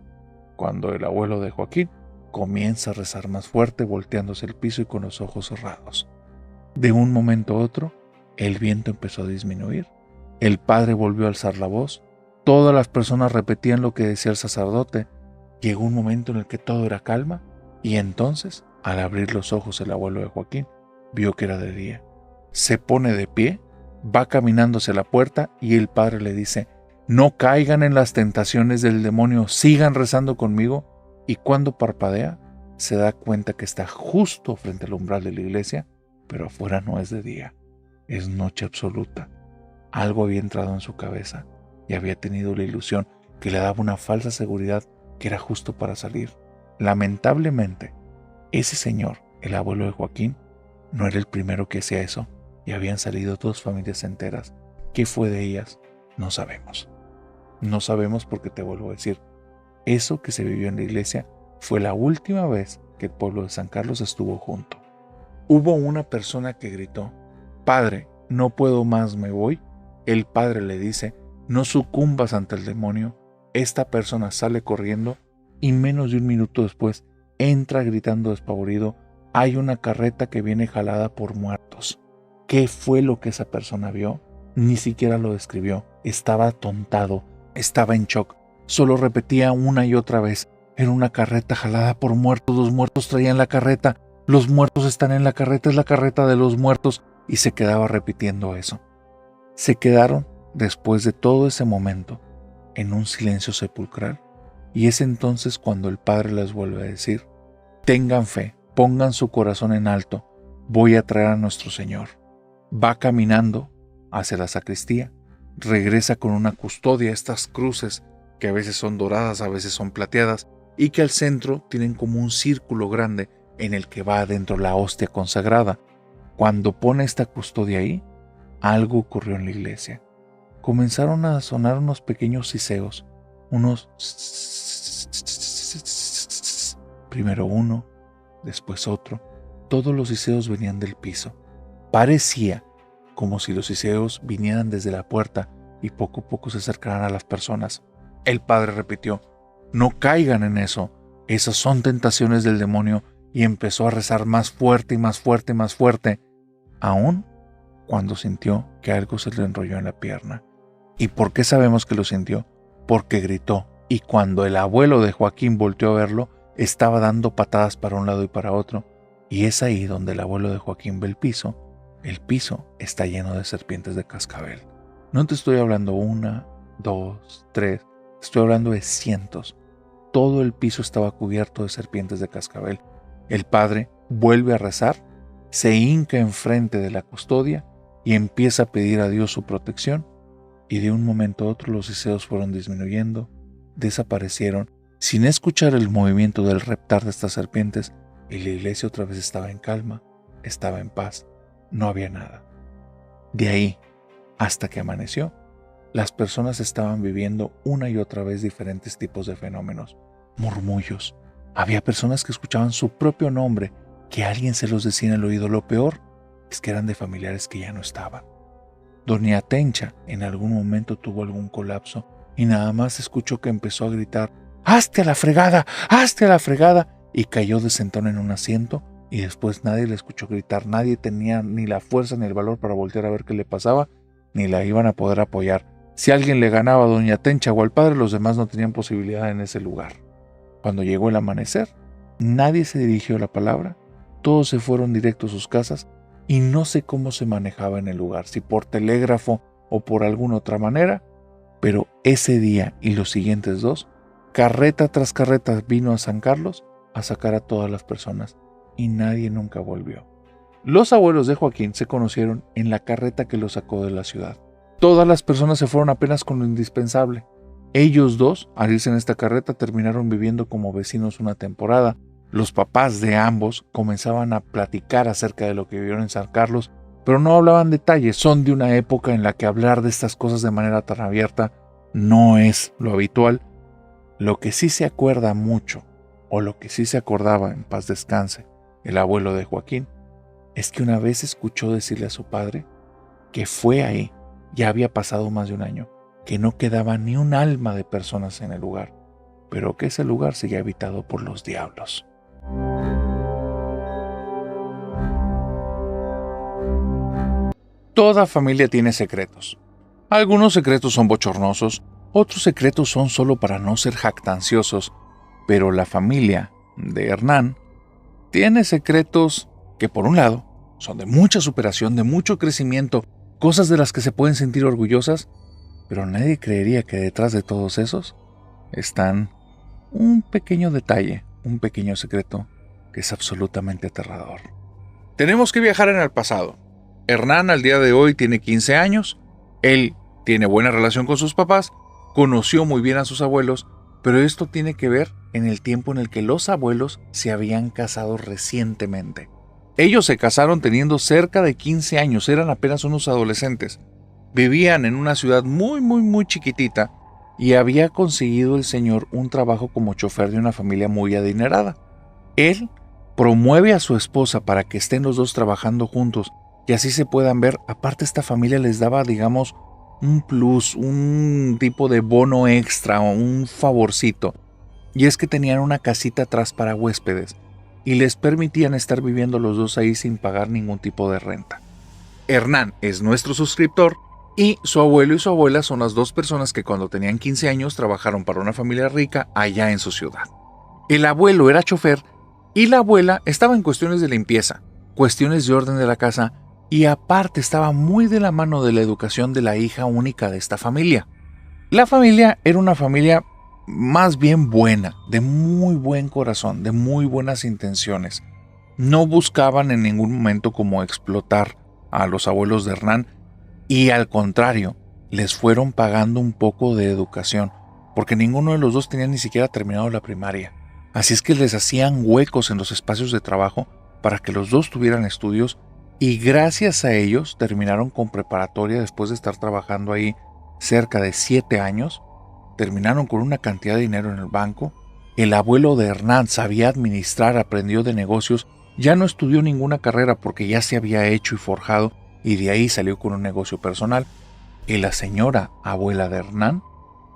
cuando el abuelo de Joaquín comienza a rezar más fuerte, volteándose el piso y con los ojos cerrados. De un momento a otro, el viento empezó a disminuir. El padre volvió a alzar la voz. Todas las personas repetían lo que decía el sacerdote. Llegó un momento en el que todo era calma, y entonces, al abrir los ojos el abuelo de Joaquín, vio que era de día. Se pone de pie, va caminando hacia la puerta y el padre le dice: no caigan en las tentaciones del demonio, sigan rezando conmigo. Y cuando parpadea, se da cuenta que está justo frente al umbral de la iglesia, pero afuera no es de día, es noche absoluta. Algo había entrado en su cabeza y había tenido la ilusión que le daba una falsa seguridad que era justo para salir. Lamentablemente, ese señor, el abuelo de Joaquín, No era el primero que hacía eso, y habían salido 2 familias enteras. ¿Qué fue de ellas? No sabemos. No sabemos porque te vuelvo a decir, eso que se vivió en la iglesia fue la última vez que el pueblo de San Carlos estuvo junto. Hubo una persona que gritó: Padre, no puedo más, me voy. El padre le dice: no sucumbas ante el demonio. Esta persona sale corriendo y menos de un minuto después entra gritando despavorido: hay una carreta que viene jalada por muertos. ¿Qué fue lo que esa persona vio? Ni siquiera lo describió. Estaba atontado, estaba en shock. Solo repetía una y otra vez: era una carreta jalada por muertos, los muertos traían la carreta, los muertos están en la carreta, es la carreta de los muertos. Y se quedaba repitiendo eso. Se quedaron, después de todo ese momento, en un silencio sepulcral. Y es entonces cuando el padre les vuelve a decir: tengan fe, pongan su corazón en alto, voy a traer a nuestro Señor. Va caminando hacia la sacristía, regresa con una custodia, estas cruces que a veces son doradas, a veces son plateadas, y que al centro tienen como un círculo grande en el que va adentro la hostia consagrada. Cuando pone esta custodia ahí, algo ocurrió en la iglesia. Comenzaron a sonar unos pequeños siseos, unos... Primero uno, después otro. Todos los siseos venían del piso. Parecía como si los siseos vinieran desde la puerta y poco a poco se acercaran a las personas. El padre repitió: no caigan en eso, esas son tentaciones del demonio, y empezó a rezar más fuerte y más fuerte y más fuerte, aún cuando sintió que algo se le enrolló en la pierna. ¿Y por qué sabemos que lo sintió? Porque gritó, y cuando el abuelo de Joaquín volteó a verlo, estaba dando patadas para un lado y para otro, y es ahí donde el abuelo de Joaquín ve el piso. El piso está lleno de serpientes de cascabel. No te estoy hablando 1, 2, 3, estoy hablando de cientos. Todo el piso estaba cubierto de serpientes de cascabel. El padre vuelve a rezar, se hinca enfrente de la custodia y empieza a pedir a Dios su protección, y de un momento a otro los siseos fueron disminuyendo, desaparecieron, sin escuchar el movimiento del reptar de estas serpientes, y la iglesia otra vez estaba en calma, estaba en paz, no había nada. De ahí hasta que amaneció, las personas estaban viviendo una y otra vez diferentes tipos de fenómenos, murmullos. Había personas que escuchaban su propio nombre, que alguien se los decía en el oído. Lo peor es que eran de familiares que ya no estaban. Doña Tencha en algún momento tuvo algún colapso y nada más escuchó que empezó a gritar: ¡hazte a la fregada! ¡hazte a la fregada! Y cayó de sentón en un asiento, y después nadie le escuchó gritar. Nadie tenía ni la fuerza ni el valor para voltear a ver qué le pasaba, ni la iban a poder apoyar. Si alguien le ganaba a Doña Tencha o al padre, los demás no tenían posibilidad en ese lugar. Cuando llegó el amanecer, nadie se dirigió a la palabra, todos se fueron directo a sus casas, y no sé cómo se manejaba en el lugar, si por telégrafo o por alguna otra manera, pero ese día y los siguientes 2, carreta tras carreta vino a San Carlos a sacar a todas las personas, y nadie nunca volvió. Los abuelos de Joaquín se conocieron en la carreta que los sacó de la ciudad. Todas las personas se fueron apenas con lo indispensable. Ellos 2, al irse en esta carreta, terminaron viviendo como vecinos una temporada. Los papás de ambos comenzaban a platicar acerca de lo que vivieron en San Carlos, pero no hablaban detalles. Son de una época en la que hablar de estas cosas de manera tan abierta no es lo habitual. Lo que sí se acuerda mucho, o lo que sí se acordaba, en paz descanse, el abuelo de Joaquín, es que una vez escuchó decirle a su padre que fue ahí, ya había pasado más de un año, que no quedaba ni un alma de personas en el lugar, pero que ese lugar seguía habitado por los diablos. Toda familia tiene secretos. Algunos secretos son bochornosos, otros secretos son solo para no ser jactanciosos, pero la familia de Hernán tiene secretos que, por un lado, son de mucha superación, de mucho crecimiento, cosas de las que se pueden sentir orgullosas, pero nadie creería que detrás de todos esos están un pequeño detalle, un pequeño secreto que es absolutamente aterrador. Tenemos que viajar en el pasado. Hernán al día de hoy tiene 15 años, él tiene buena relación con sus papás, conoció muy bien a sus abuelos, pero esto tiene que ver en el tiempo en el que los abuelos se habían casado recientemente. Ellos se casaron teniendo cerca de 15 años, eran apenas unos adolescentes. Vivían en una ciudad muy chiquitita y había conseguido el señor un trabajo como chofer de una familia muy adinerada. Él promueve a su esposa para que estén los dos trabajando juntos y así se puedan ver. Aparte, esta familia les daba, digamos, un plus, un tipo de bono extra o un favorcito. Y es que tenían una casita atrás para huéspedes y les permitían estar viviendo los dos ahí sin pagar ningún tipo de renta. Hernán es nuestro suscriptor y su abuelo y su abuela son las dos personas que cuando tenían 15 años trabajaron para una familia rica allá en su ciudad. El abuelo era chofer y la abuela estaba en cuestiones de limpieza, cuestiones de orden de la casa y aparte estaba muy de la mano de la educación de la hija única de esta familia. La familia era una familia más bien buena, de muy buen corazón, de muy buenas intenciones. No buscaban en ningún momento como explotar a los abuelos de Hernán y al contrario, les fueron pagando un poco de educación, porque ninguno de los dos tenía ni siquiera terminado la primaria. Así es que les hacían huecos en los espacios de trabajo para que los dos tuvieran estudios y gracias a ellos terminaron con preparatoria después de estar trabajando ahí cerca de 7 años. Terminaron con una cantidad de dinero en el banco. El abuelo de Hernán sabía administrar, aprendió de negocios, ya no estudió ninguna carrera porque ya se había hecho y forjado y de ahí salió con un negocio personal. Y la señora abuela de Hernán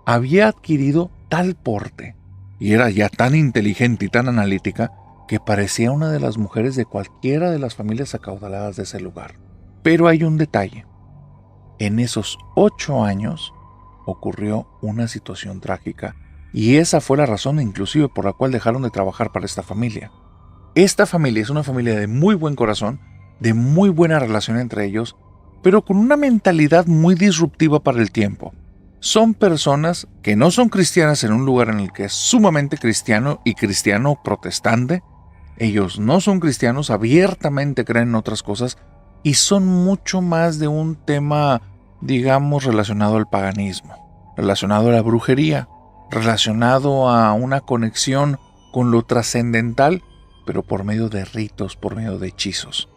había adquirido tal porte y era ya tan inteligente y tan analítica que parecía una de las mujeres de cualquiera de las familias acaudaladas de ese lugar. Pero hay un detalle. En esos 8 años ocurrió una situación trágica y esa fue la razón inclusive por la cual dejaron de trabajar para esta familia. Esta familia es una familia de muy buen corazón, de muy buena relación entre ellos, pero con una mentalidad muy disruptiva para el tiempo. Son personas que no son cristianas en un lugar en el que es sumamente cristiano y cristiano protestante. Ellos no son cristianos, abiertamente creen en otras cosas y son mucho más de un tema, digamos, relacionado al paganismo, relacionado a la brujería, relacionado a una conexión con lo trascendental, pero por medio de ritos, por medio de hechizos.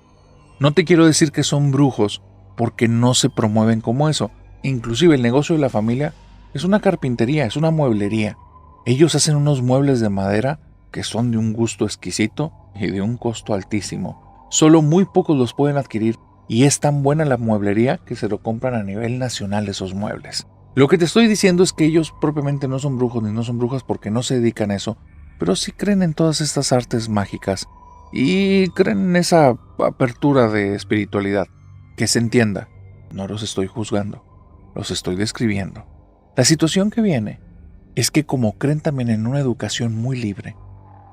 No te quiero decir que son brujos, porque no se promueven como eso. Inclusive el negocio de la familia es una carpintería, es una mueblería. Ellos hacen unos muebles de madera que son de un gusto exquisito y de un costo altísimo. Solo muy pocos los pueden adquirir y es tan buena la mueblería que se lo compran a nivel nacional esos muebles. Lo que te estoy diciendo es que ellos propiamente no son brujos ni no son brujas porque no se dedican a eso, pero sí creen en todas estas artes mágicas y creen en esa apertura de espiritualidad. Que se entienda, no los estoy juzgando, los estoy describiendo. La situación que viene es que como creen también en una educación muy libre,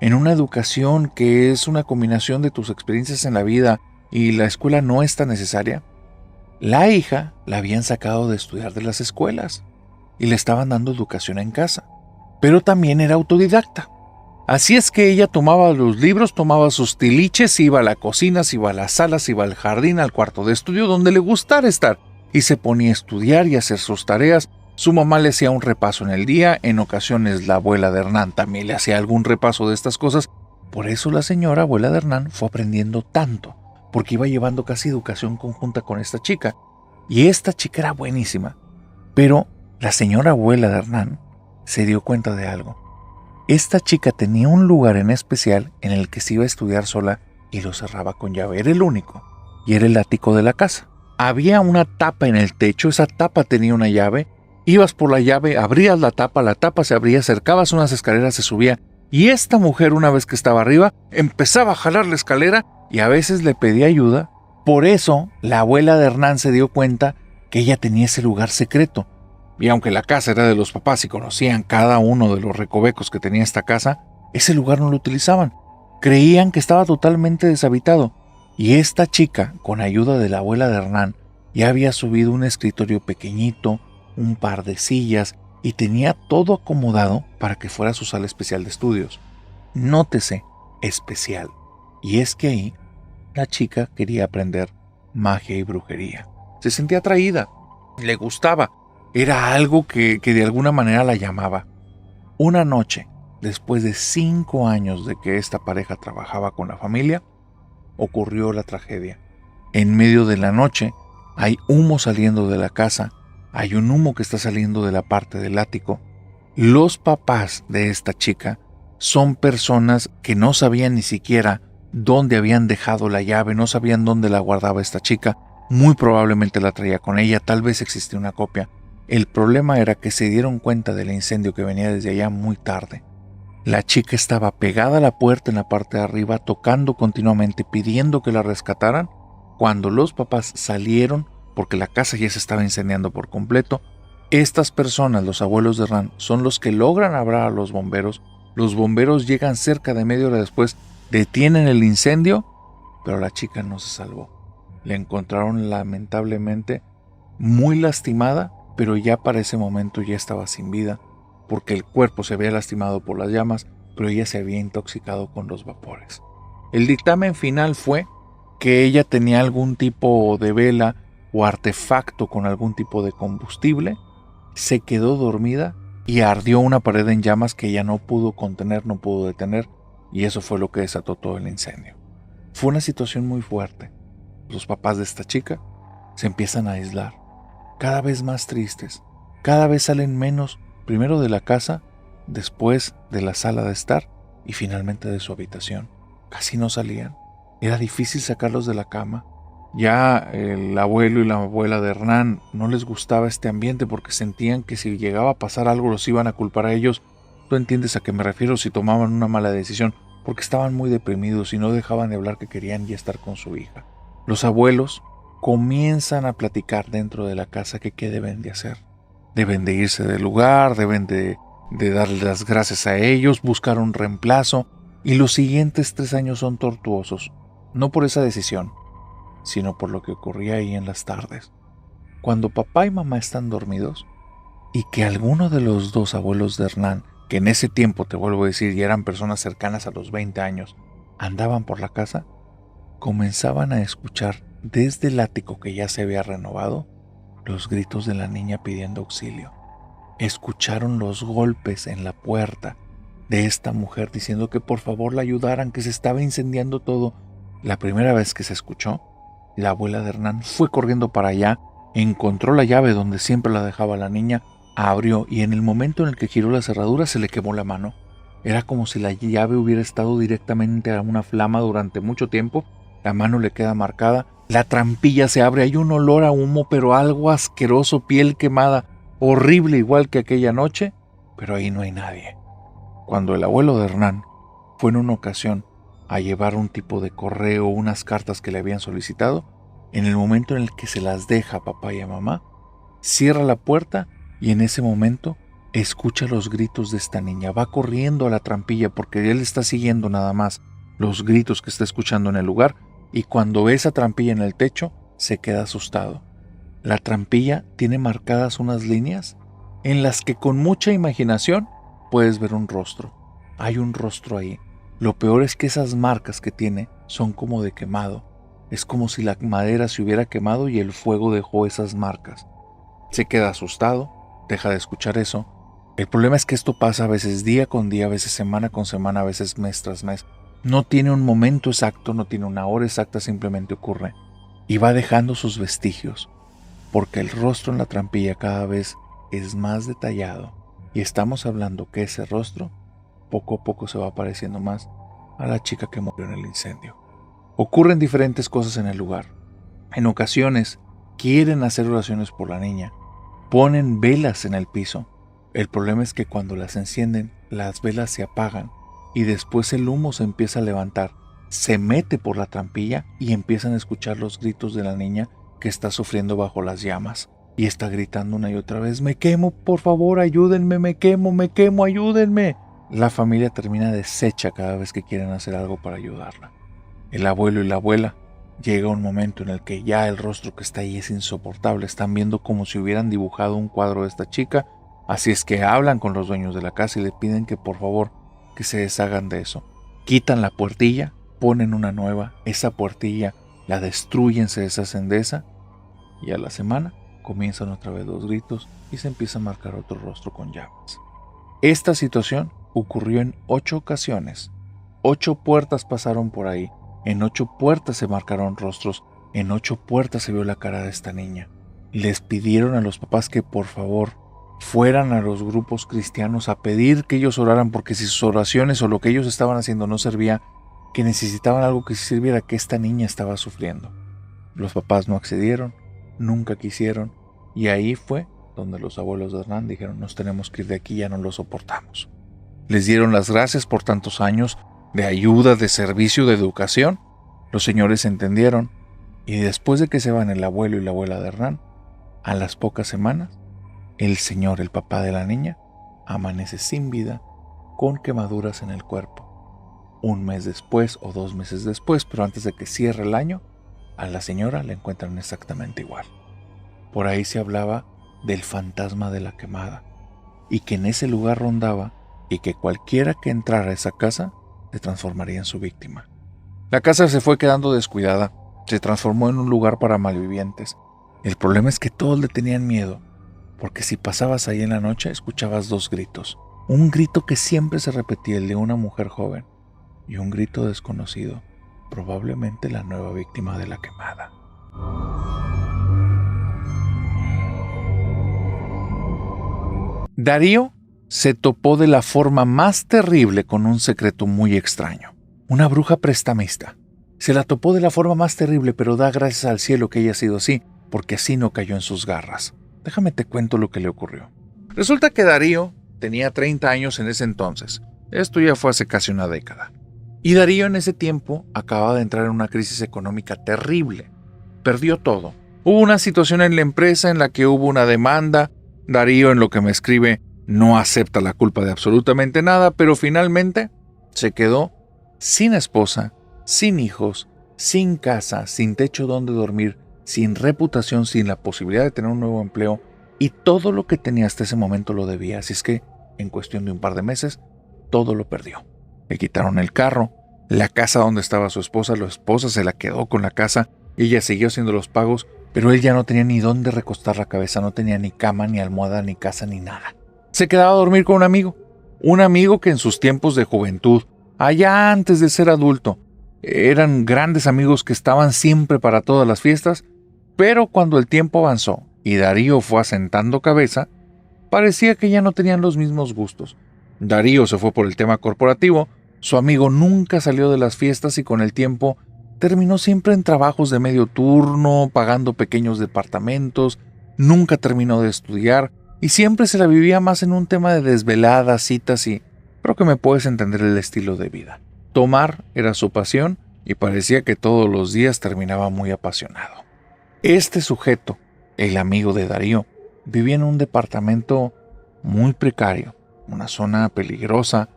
en una educación que es una combinación de tus experiencias en la vida y la escuela no es tan necesaria, la hija la habían sacado de estudiar de las escuelas y le estaban dando educación en casa, pero también era autodidacta. Así es que ella tomaba los libros, tomaba sus tiliches, iba a la cocina, se iba a las salas, iba al jardín, al cuarto de estudio, donde le gustara estar, y se ponía a estudiar y a hacer sus tareas. Su mamá le hacía un repaso en el día, en ocasiones la abuela de Hernán también le hacía algún repaso de estas cosas. Por eso la señora abuela de Hernán fue aprendiendo tanto, porque iba llevando casi educación conjunta con esta chica. Y esta chica era buenísima. Pero la señora abuela de Hernán se dio cuenta de algo. Esta chica tenía un lugar en especial en el que se iba a estudiar sola y lo cerraba con llave. Era el único. Y era el ático de la casa. Había una tapa en el techo, esa tapa tenía una llave. Ibas por la llave, abrías la tapa se abría, acercabas unas escaleras, se subía. Y esta mujer, una vez que estaba arriba, empezaba a jalar la escalera y a veces le pedía ayuda. Por eso, la abuela de Hernán se dio cuenta que ella tenía ese lugar secreto. Y aunque la casa era de los papás y conocían cada uno de los recovecos que tenía esta casa, ese lugar no lo utilizaban. Creían que estaba totalmente deshabitado. Y esta chica, con ayuda de la abuela de Hernán, ya había subido un escritorio pequeñito, un par de sillas y tenía todo acomodado para que fuera su sala especial de estudios. Nótese, especial. Y es que ahí la chica quería aprender magia y brujería. Se sentía atraída, le gustaba. Era algo que de alguna manera la llamaba. Una noche, después de 5 años de que esta pareja trabajaba con la familia, ocurrió la tragedia. En medio de la noche hay humo saliendo de la casa, hay un humo que está saliendo de la parte del ático. Los papás de esta chica son personas que no sabían ni siquiera dónde habían dejado la llave, no sabían dónde la guardaba esta chica. Muy probablemente la traía con ella, tal vez existía una copia. El problema era que se dieron cuenta del incendio que venía desde allá muy tarde. La chica estaba pegada a la puerta en la parte de arriba, tocando continuamente, pidiendo que la rescataran. Cuando los papás salieron, porque la casa ya se estaba incendiando por completo, estas personas, los abuelos de Ran, son los que logran hablar a los bomberos. Los bomberos llegan cerca de media hora después, detienen el incendio, pero la chica no se salvó. La encontraron lamentablemente muy lastimada, pero ya para ese momento ya estaba sin vida, porque el cuerpo se había lastimado por las llamas, pero ella se había intoxicado con los vapores. El dictamen final fue que ella tenía algún tipo de vela o artefacto con algún tipo de combustible, se quedó dormida y ardió una pared en llamas que ella no pudo contener, no pudo detener, y eso fue lo que desató todo el incendio. Fue una situación muy fuerte. Los papás de esta chica se empiezan a aislar, cada vez más tristes, cada vez salen menos, primero de la casa, después de la sala de estar y finalmente de su habitación. Casi no salían, era difícil sacarlos de la cama. Ya el abuelo y la abuela de Hernán no les gustaba este ambiente porque sentían que si llegaba a pasar algo los iban a culpar a ellos. Tú entiendes a qué me refiero si tomaban una mala decisión, porque estaban muy deprimidos y no dejaban de hablar que querían ya estar con su hija. Los abuelos comienzan a platicar dentro de la casa que qué deben de hacer. Deben de irse del lugar, deben de darle las gracias a ellos, buscar un reemplazo, y los siguientes 3 años son tortuosos, no por esa decisión, sino por lo que ocurría ahí en las tardes. Cuando papá y mamá están dormidos, y que alguno de los dos abuelos de Hernán, que en ese tiempo, te vuelvo a decir, ya eran personas cercanas a los 20 años, andaban por la casa, comenzaban a escuchar desde el ático que ya se había renovado los gritos de la niña pidiendo auxilio. Escucharon los golpes en la puerta de esta mujer diciendo que por favor la ayudaran, que se estaba incendiando todo. La primera vez que se escuchó, la abuela de Hernán fue corriendo para allá, encontró la llave donde siempre la dejaba la niña, abrió y en el momento en el que giró la cerradura se le quemó la mano. Era como si la llave hubiera estado directamente a una flama durante mucho tiempo. La mano le queda marcada, la trampilla se abre, hay un olor a humo, pero algo asqueroso, piel quemada, horrible igual que aquella noche, pero ahí no hay nadie. Cuando el abuelo de Hernán fue en una ocasión a llevar un tipo de correo, unas cartas que le habían solicitado, en el momento en el que se las deja a papá y a mamá, cierra la puerta y en ese momento escucha los gritos de esta niña. Va corriendo a la trampilla porque él está siguiendo nada más los gritos que está escuchando en el lugar, y cuando ve esa trampilla en el techo, se queda asustado. La trampilla tiene marcadas unas líneas en las que con mucha imaginación puedes ver un rostro. Hay un rostro ahí. Lo peor es que esas marcas que tiene son como de quemado. Es como si la madera se hubiera quemado y el fuego dejó esas marcas. Se queda asustado, deja de escuchar eso. El problema es que esto pasa a veces día con día, a veces semana con semana, a veces mes tras mes. No tiene un momento exacto, no tiene una hora exacta, simplemente ocurre. Y va dejando sus vestigios, porque el rostro en la trampilla cada vez es más detallado. Y estamos hablando que ese rostro poco a poco se va pareciendo más a la chica que murió en el incendio. Ocurren diferentes cosas en el lugar. En ocasiones quieren hacer oraciones por la niña. Ponen velas en el piso. El problema es que cuando las encienden, las velas se apagan y después el humo se empieza a levantar, se mete por la trampilla y empiezan a escuchar los gritos de la niña que está sufriendo bajo las llamas y está gritando una y otra vez: me quemo, por favor, ayúdenme, me quemo, ayúdenme. La familia termina deshecha cada vez que quieren hacer algo para ayudarla. El abuelo y la abuela, llega un momento en el que ya el rostro que está ahí es insoportable, están viendo como si hubieran dibujado un cuadro de esta chica, así es que hablan con los dueños de la casa y le piden que por favor que se deshagan de eso. Quitan la puertilla, ponen una nueva, esa puertilla la destruyen, se deshacen de esa, y a la semana comienzan otra vez los gritos y se empieza a marcar otro rostro con llamas. Esta situación ocurrió en 8 ocasiones. 8 puertas pasaron por ahí. En 8 puertas se marcaron rostros, en 8 puertas se vio la cara de esta niña. Les pidieron a los papás que por favor fueran a los grupos cristianos a pedir que ellos oraran, porque si sus oraciones o lo que ellos estaban haciendo no servía, que necesitaban algo que sí sirviera, que esta niña estaba sufriendo. Los papás no accedieron, nunca quisieron, y ahí fue donde los abuelos de Hernán dijeron: nos tenemos que ir de aquí, ya no lo soportamos. Les dieron las gracias por tantos años de ayuda, de servicio, de educación. Los señores entendieron, y después de que se van el abuelo y la abuela de Hernán, a las pocas semanas, el señor, el papá de la niña, amanece sin vida, con quemaduras en el cuerpo. 1 mes después o 2 meses después, pero antes de que cierre el año, a la señora la encuentran exactamente igual. Por ahí se hablaba del fantasma de la quemada, y que en ese lugar rondaba, y que cualquiera que entrara a esa casa se transformaría en su víctima. La casa se fue quedando descuidada, se transformó en un lugar para malvivientes. El problema es que todos le tenían miedo, porque si pasabas ahí en la noche escuchabas 2 gritos. Un grito que siempre se repetía, el de una mujer joven, y un grito desconocido, probablemente la nueva víctima de la quemada. Darío se topó de la forma más terrible con un secreto muy extraño. Una bruja prestamista. Se la topó de la forma más terrible, pero da gracias al cielo que haya sido así, porque así no cayó en sus garras. Déjame te cuento lo que le ocurrió. Resulta que Darío tenía 30 años en ese entonces. Esto ya fue hace casi una década. Y Darío en ese tiempo acababa de entrar en una crisis económica terrible. Perdió todo. Hubo una situación en la empresa en la que hubo una demanda. Darío, en lo que me escribe, no acepta la culpa de absolutamente nada, pero finalmente se quedó sin esposa, sin hijos, sin casa, sin techo donde dormir, sin reputación, sin la posibilidad de tener un nuevo empleo, y todo lo que tenía hasta ese momento lo debía. Así es que, en cuestión de un par de meses, todo lo perdió. Le quitaron el carro, la casa donde estaba su esposa, la esposa se la quedó con la casa, ella siguió haciendo los pagos, pero él ya no tenía ni dónde recostar la cabeza, no tenía ni cama, ni almohada, ni casa, ni nada. Se quedaba a dormir con un amigo que en sus tiempos de juventud, allá antes de ser adulto, eran grandes amigos que estaban siempre para todas las fiestas, pero cuando el tiempo avanzó y Darío fue asentando cabeza, parecía que ya no tenían los mismos gustos. Darío se fue por el tema corporativo, su amigo nunca salió de las fiestas y con el tiempo terminó siempre en trabajos de medio turno, pagando pequeños departamentos, nunca terminó de estudiar y siempre se la vivía más en un tema de desveladas, citas y creo que me puedes entender el estilo de vida. Tomar era su pasión y parecía que todos los días terminaba muy apasionado. Este sujeto, el amigo de Darío, vivía en un departamento muy precario, una zona peligrosa,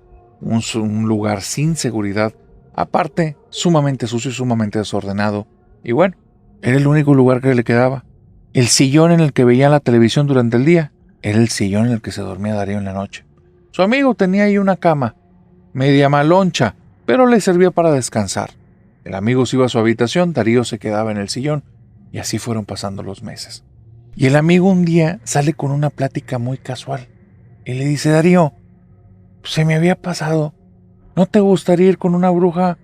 un lugar sin seguridad, aparte sumamente sucio y sumamente desordenado, y bueno, era el único lugar que le quedaba. El sillón en el que veía la televisión durante el día era el sillón en el que se dormía Darío en la noche. Su amigo tenía ahí una cama, media maloncha, pero le servía para descansar. El amigo se iba a su habitación, Darío se quedaba en el sillón, y así fueron pasando los meses. Y el amigo un día sale con una plática muy casual, y le dice: Darío, se me había pasado, ¿no te gustaría ir con una bruja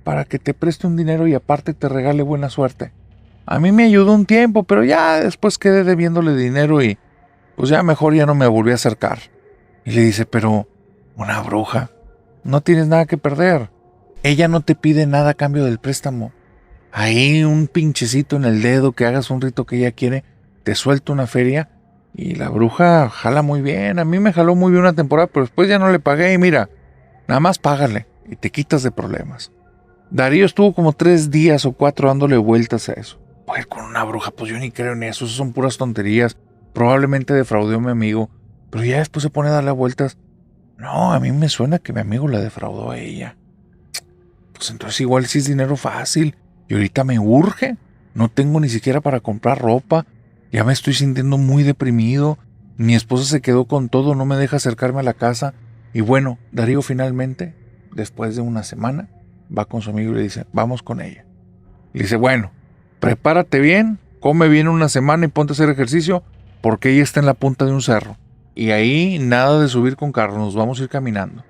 para que te preste un dinero y aparte te regale buena suerte? A mí me ayudó un tiempo, pero ya después quedé debiéndole dinero y pues ya mejor ya no me volví a acercar. Y le dice: pero una bruja, no tienes nada que perder. Ella no te pide nada a cambio del préstamo. Ahí un pinchecito en el dedo, que hagas un rito que ella quiere, te suelta una feria y la bruja jala muy bien. A mí me jaló muy bien una temporada, pero después ya no le pagué y mira, nada más págale y te quitas de problemas. Darío estuvo como 3 días o 4 dándole vueltas a eso. Pues con una bruja, pues yo ni creo en eso son puras tonterías. Probablemente defraudó a mi amigo, pero ya después se pone a darle vueltas. No, a mí me suena que mi amigo la defraudó a ella. Pues entonces igual sí es dinero fácil. Y ahorita me urge. No tengo ni siquiera para comprar ropa. Ya me estoy sintiendo muy deprimido. Mi esposa se quedó con todo, no me deja acercarme a la casa. Y bueno, Darío finalmente, después de una semana, va con su amigo y le dice: vamos con ella. Le dice: bueno, prepárate bien, come bien una semana y ponte a hacer ejercicio, porque ella está en la punta de un cerro. Y ahí nada de subir con carro, nos vamos a ir caminando.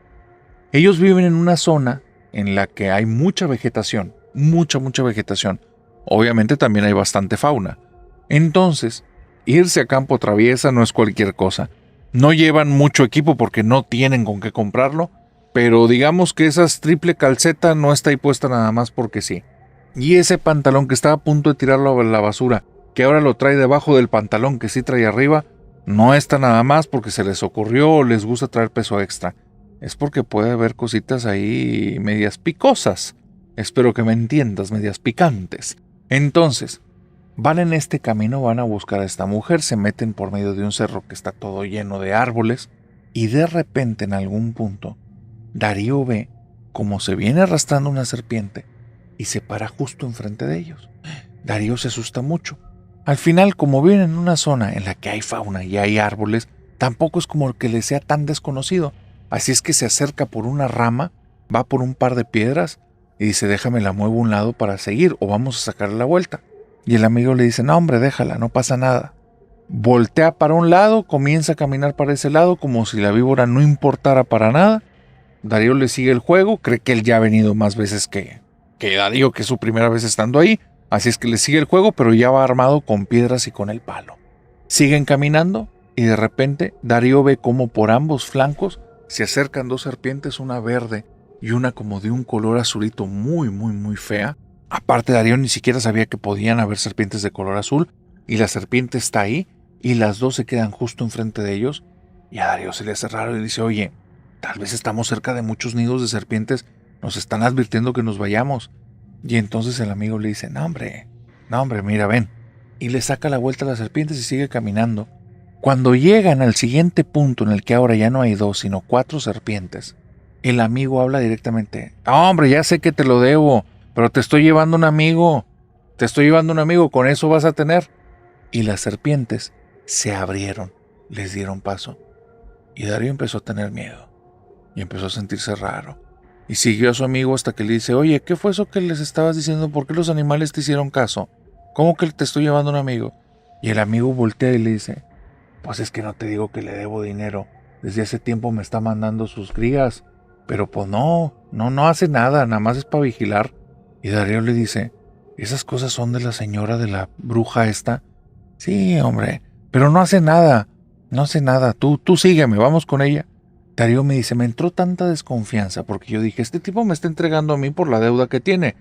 Ellos viven en una zona en la que hay mucha vegetación. mucha vegetación. Obviamente también hay bastante fauna. Entonces, irse a campo traviesa no es cualquier cosa. No llevan mucho equipo porque no tienen con qué comprarlo, pero digamos que esa triple calceta no está ahí puesta nada más porque sí. Y ese pantalón que estaba a punto de tirarlo a la basura, que ahora lo trae debajo del pantalón que sí trae arriba, no está nada más porque se les ocurrió o les gusta traer peso extra. Es porque puede haber cositas ahí medias picosas. Espero que me entiendas, medias picantes. Entonces, van en este camino, van a buscar a esta mujer, se meten por medio de un cerro que está todo lleno de árboles y de repente en algún punto Darío ve como se viene arrastrando una serpiente y se para justo enfrente de ellos. Darío se asusta mucho. Al final, como viven en una zona en la que hay fauna y hay árboles, tampoco es como que le sea tan desconocido. Así es que se acerca por una rama, va por un par de piedras y dice, déjame la muevo a un lado para seguir o vamos a sacarle la vuelta. Y el amigo le dice, no hombre, déjala, no pasa nada. Voltea para un lado, comienza a caminar para ese lado como si la víbora no importara para nada. Darío le sigue el juego, cree que él ya ha venido más veces que Darío, que es su primera vez estando ahí. Así es que le sigue el juego, pero ya va armado con piedras y con el palo. Siguen caminando y de repente Darío ve como por ambos flancos se acercan dos serpientes, una verde y una como de un color azulito muy fea. Aparte, Darío ni siquiera sabía que podían haber serpientes de color azul y la serpiente está ahí y las dos se quedan justo enfrente de ellos. Y a Darío se le hace raro y dice, oye, tal vez estamos cerca de muchos nidos de serpientes, nos están advirtiendo que nos vayamos. Y entonces el amigo le dice, no hombre, mira, ven. Y le saca la vuelta a las serpientes y sigue caminando. Cuando llegan al siguiente punto en el que ahora ya no hay 2, sino 4 serpientes, el amigo habla directamente, hombre, ya sé que te lo debo, pero te estoy llevando un amigo, con eso vas a tener. Y las serpientes se abrieron, les dieron paso. Y Darío empezó a tener miedo y empezó a sentirse raro. Y siguió a su amigo hasta que le dice, oye, ¿qué fue eso que les estabas diciendo? ¿Por qué los animales te hicieron caso? ¿Cómo que te estoy llevando un amigo? Y el amigo voltea y le dice, pues es que no te digo que le debo dinero. Desde hace tiempo me está mandando sus crías. Pero pues no hace nada, nada más es para vigilar. Y Darío le dice, ¿esas cosas son de la señora de la bruja esta? Sí, hombre, pero no hace nada, tú sígueme, vamos con ella. Darío me dice, me entró tanta desconfianza porque yo dije, este tipo me está entregando a mí por la deuda que tiene.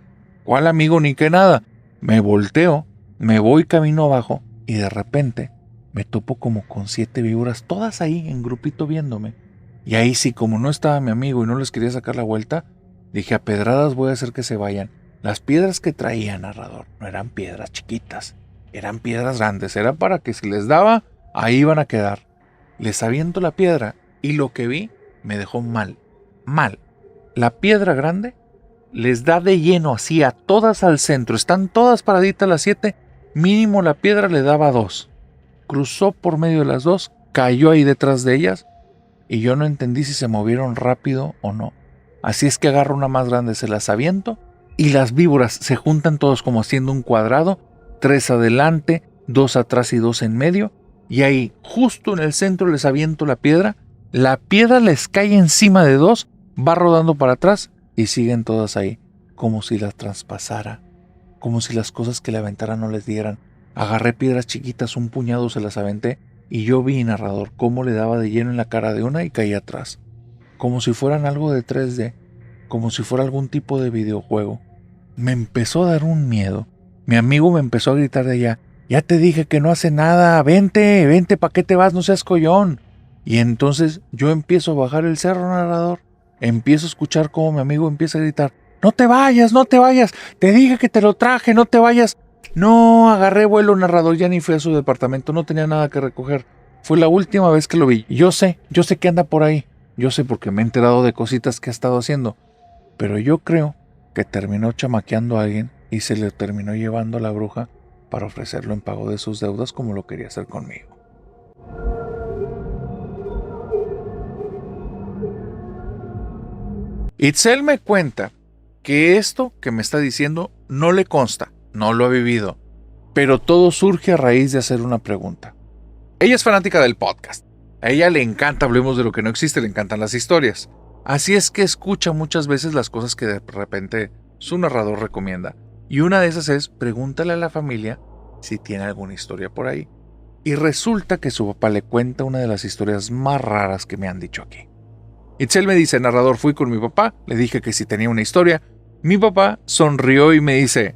¿Cuál amigo ni qué nada? Me volteo, me voy camino abajo y de repente me topo como con 7 víboras, todas ahí en grupito viéndome. Y ahí sí, como no estaba mi amigo y no les quería sacar la vuelta, dije, a pedradas voy a hacer que se vayan. Las piedras que traía, narrador, no eran piedras chiquitas, eran piedras grandes, era para que si les daba, ahí iban a quedar. Les aviento la piedra y lo que vi me dejó mal. La piedra grande les da de lleno así a todas al centro, están todas paraditas las 7, mínimo la piedra le daba 2. Cruzó por medio de las 2, cayó ahí detrás de ellas y yo no entendí si se movieron rápido o no. Así es que agarro una más grande, se las aviento y las víboras se juntan todos como haciendo un cuadrado, 3 adelante, 2 atrás y 2 en medio, y ahí justo en el centro les aviento la piedra les cae encima de 2, va rodando para atrás y siguen todas ahí, como si las traspasara, como si las cosas que le aventara no les dieran. Agarré piedras chiquitas, un puñado se las aventé y yo vi, narrador, cómo le daba de lleno en la cara de una y caía atrás, como si fueran algo de 3D, como si fuera algún tipo de videojuego. Me empezó a dar un miedo. Mi amigo me empezó a gritar de allá, ya te dije que no hace nada, vente, ¿para qué te vas? No seas collón. Y entonces yo empiezo a bajar el cerro, narrador. Empiezo a escuchar cómo mi amigo empieza a gritar, no te vayas, te dije que te lo traje, no te vayas. No, agarré vuelo, narrador, ya ni fui a su departamento, no tenía nada que recoger. Fue la última vez que lo vi. Yo sé que anda por ahí. Yo sé porque me he enterado de cositas que ha estado haciendo. Pero yo creo que terminó chamaqueando a alguien y se le terminó llevando a la bruja para ofrecerlo en pago de sus deudas como lo quería hacer conmigo. Itzel me cuenta que esto que me está diciendo no le consta, no lo ha vivido, pero todo surge a raíz de hacer una pregunta. Ella es fanática del podcast. A ella le encanta Hablemos de lo que no existe, le encantan las historias. Así es que escucha muchas veces las cosas que de repente su narrador recomienda. Y una de esas es, pregúntale a la familia si tiene alguna historia por ahí. Y resulta que su papá le cuenta una de las historias más raras que me han dicho aquí. Itzel me dice, narrador, fui con mi papá, le dije que si tenía una historia. Mi papá sonrió y me dice,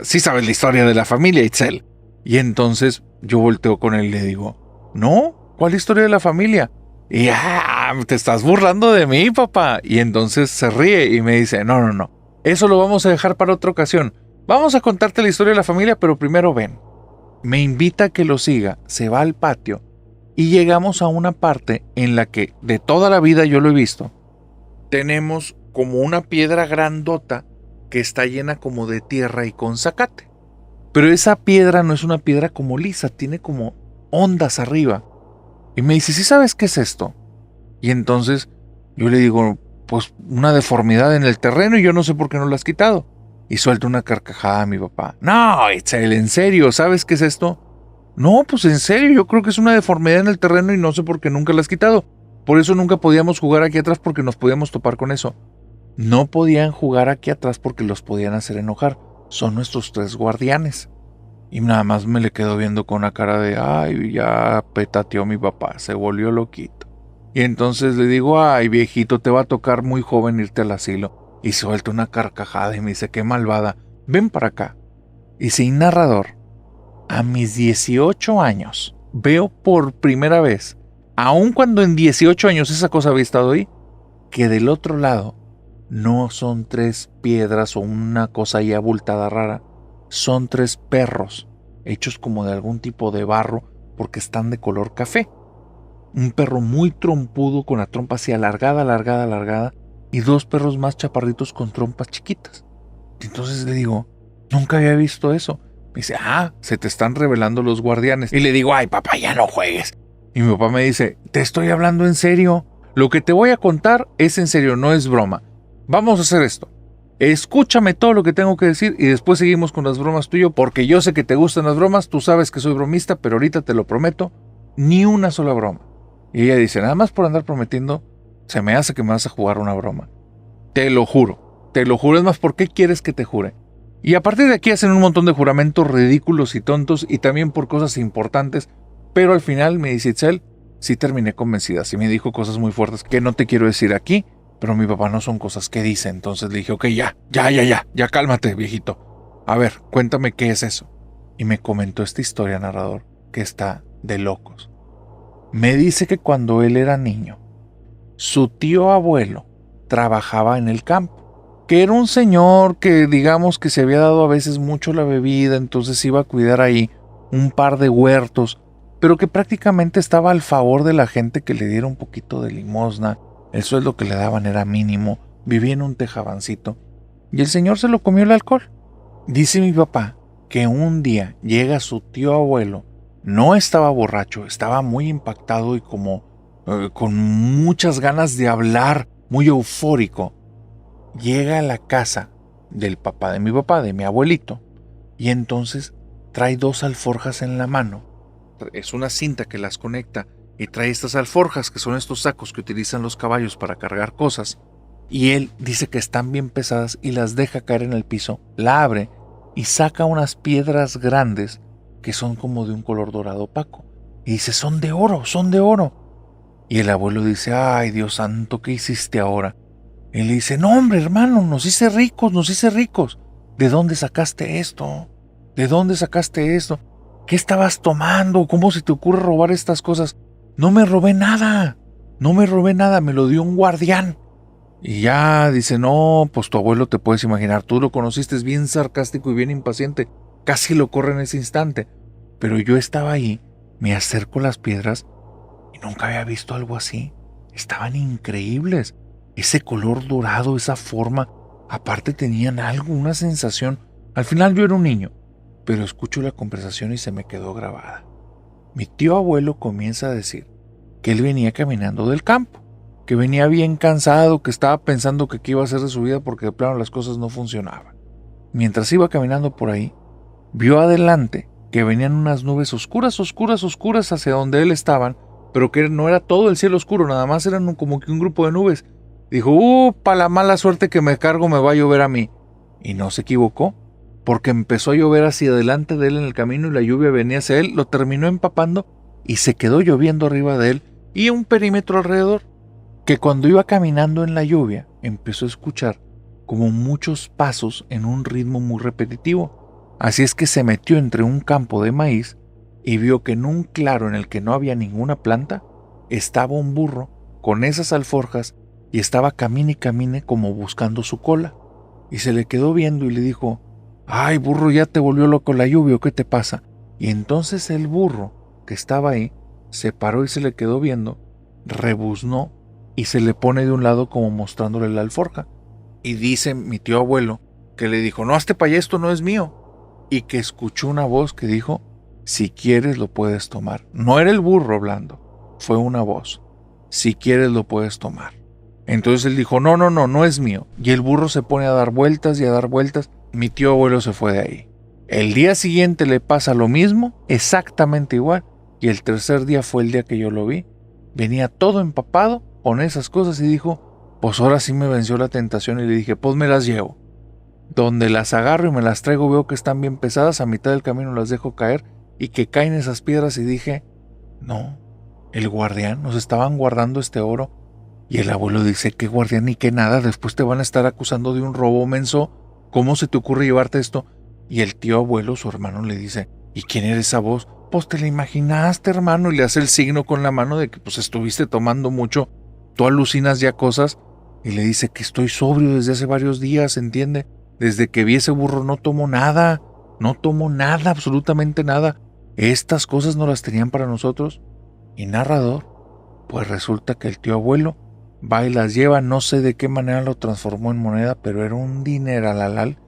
sí sabes la historia de la familia, Itzel. Y entonces yo volteo con él y le digo, no, ¿cuál historia de la familia? Y te estás burlando de mí, papá. Y entonces se ríe y me dice, no, eso lo vamos a dejar para otra ocasión. Vamos a contarte la historia de la familia, pero primero ven. Me invita a que lo siga, se va al patio y llegamos a una parte en la que de toda la vida yo lo he visto. Tenemos como una piedra grandota que está llena como de tierra y con zacate. Pero esa piedra no es una piedra como lisa, tiene como ondas arriba. Y me dice, ¿sí sabes qué es esto? Y entonces yo le digo, pues una deformidad en el terreno y yo no sé por qué no la has quitado. Y suelta una carcajada a mi papá. No, Itzel, en serio, ¿sabes qué es esto? No, pues en serio, yo creo que es una deformidad en el terreno y no sé por qué nunca la has quitado. Por eso nunca podíamos jugar aquí atrás porque nos podíamos topar con eso. No podían jugar aquí atrás porque los podían hacer enojar. Son nuestros 3 guardianes. Y nada más me le quedo viendo con una cara de, ay, ya petateó mi papá, se volvió loquito. Y entonces le digo, ay, viejito, te va a tocar muy joven irte al asilo. Y suelta una carcajada y me dice, qué malvada, ven para acá. Y sin narrador, a mis 18 años, veo por primera vez, aun cuando en 18 años esa cosa había estado ahí, que del otro lado no son 3 piedras o una cosa ahí abultada rara, son 3 perros, hechos como de algún tipo de barro porque están de color café. Un perro muy trompudo con la trompa así alargada, y 2 perros más chaparritos con trompas chiquitas. Y entonces le digo, nunca había visto eso. Me dice, se te están revelando los guardianes. Y le digo, ay papá, ya no juegues. Y mi papá me dice, te estoy hablando en serio. Lo que te voy a contar es en serio, no es broma. Vamos a hacer esto. Escúchame todo lo que tengo que decir y después seguimos con las bromas tuyas, porque yo sé que te gustan las bromas, tú sabes que soy bromista, pero ahorita te lo prometo, ni una sola broma. Y ella dice, nada más por andar prometiendo, se me hace que me vas a jugar una broma. Te lo juro, es más, ¿por qué quieres que te jure? Y a partir de aquí hacen un montón de juramentos ridículos y tontos y también por cosas importantes, pero al final me dice Itzel, sí terminé convencida, sí me dijo cosas muy fuertes que no te quiero decir aquí, pero mi papá no son cosas que dice, entonces le dije, ok, ya cálmate, viejito. A ver, cuéntame qué es eso. Y me comentó esta historia, narrador, que está de locos. Me dice que cuando él era niño, su tío abuelo trabajaba en el campo, que era un señor que digamos que se había dado a veces mucho la bebida, entonces iba a cuidar ahí un par de huertos, pero que prácticamente estaba al favor de la gente que le diera un poquito de limosna. El sueldo que le daban era mínimo, vivía en un tejabancito, y el señor se lo comió el alcohol. Dice mi papá que un día llega su tío abuelo, no estaba borracho, estaba muy impactado y como con muchas ganas de hablar, muy eufórico. Llega a la casa del papá de mi papá, de mi abuelito, y entonces trae 2 alforjas en la mano. Es una cinta que las conecta y trae estas alforjas, que son estos sacos que utilizan los caballos para cargar cosas. Y él dice que están bien pesadas y las deja caer en el piso, la abre y saca unas piedras grandes que son como de un color dorado opaco. Y dice, son de oro, son de oro. Y el abuelo dice, ay Dios santo, ¿qué hiciste ahora? Y le dice, no hombre hermano, nos hice ricos. ¿De dónde sacaste esto? ¿De dónde sacaste esto? ¿Qué estabas tomando? ¿Cómo se te ocurre robar estas cosas? No me robé nada, me lo dio un guardián. Y ya dice, no, pues tu abuelo te puedes imaginar, tú lo conociste, es bien sarcástico y bien impaciente, casi lo corre en ese instante. Pero yo estaba ahí, me acerco a las piedras y nunca había visto algo así. Estaban increíbles, ese color dorado, esa forma, aparte tenían algo, una sensación. Al final yo era un niño, pero escucho la conversación y se me quedó grabada. Mi tío abuelo comienza a decir que él venía caminando del campo, que venía bien cansado, que estaba pensando que qué iba a hacer de su vida porque de plano las cosas no funcionaban. Mientras iba caminando por ahí, vio adelante que venían unas nubes oscuras hacia donde él estaban, pero que no era todo el cielo oscuro, nada más eran como que un grupo de nubes. Dijo, para la mala suerte que me cargo me va a llover a mí. Y no se equivocó, porque empezó a llover hacia adelante de él en el camino y la lluvia venía hacia él, lo terminó empapando y se quedó lloviendo arriba de él y un perímetro alrededor, que cuando iba caminando en la lluvia empezó a escuchar como muchos pasos en un ritmo muy repetitivo. Así es que se metió entre un campo de maíz y vio que en un claro en el que no había ninguna planta estaba un burro con esas alforjas y estaba camine y camine como buscando su cola. Y se le quedó viendo y le dijo, ay burro, ¿ya te volvió loco la lluvia o qué te pasa? Y entonces el burro que estaba ahí se paró y se le quedó viendo, rebuznó y se le pone de un lado como mostrándole la alforja. Y dice mi tío abuelo que le dijo, no, hazte para allá, esto no es mío. Y que escuchó una voz que dijo, si quieres lo puedes tomar. No era el burro hablando, fue una voz. Si quieres lo puedes tomar. Entonces él dijo, no es mío. Y el burro se pone a dar vueltas y a dar vueltas. Mi tío abuelo se fue de ahí. El día siguiente le pasa lo mismo, exactamente igual. Y el tercer día fue el día que yo lo vi. Venía todo empapado con esas cosas y dijo, pues ahora sí me venció la tentación. Y le dije, pues me las llevo. Donde las agarro y me las traigo veo que están bien pesadas. A mitad del camino las dejo caer y que caen esas piedras. Y dije, no, el guardián, nos estaban guardando este oro. Y el abuelo dice, ¿qué guardián ni qué nada? Después te van a estar acusando de un robo, menso. ¿Cómo se te ocurre llevarte esto? Y el tío abuelo, su hermano, le dice, ¿y quién era esa voz? Pues te la imaginaste, hermano. Y le hace el signo con la mano de que pues estuviste tomando mucho. Tú alucinas ya cosas. Y le dice que estoy sobrio desde hace varios días, ¿entiende? Desde que vi ese burro no tomo nada. No tomo nada, absolutamente nada. Estas cosas no las tenían para nosotros. Y narrador, pues resulta que el tío abuelo va y las lleva, no sé de qué manera lo transformó en moneda, pero era un dineral.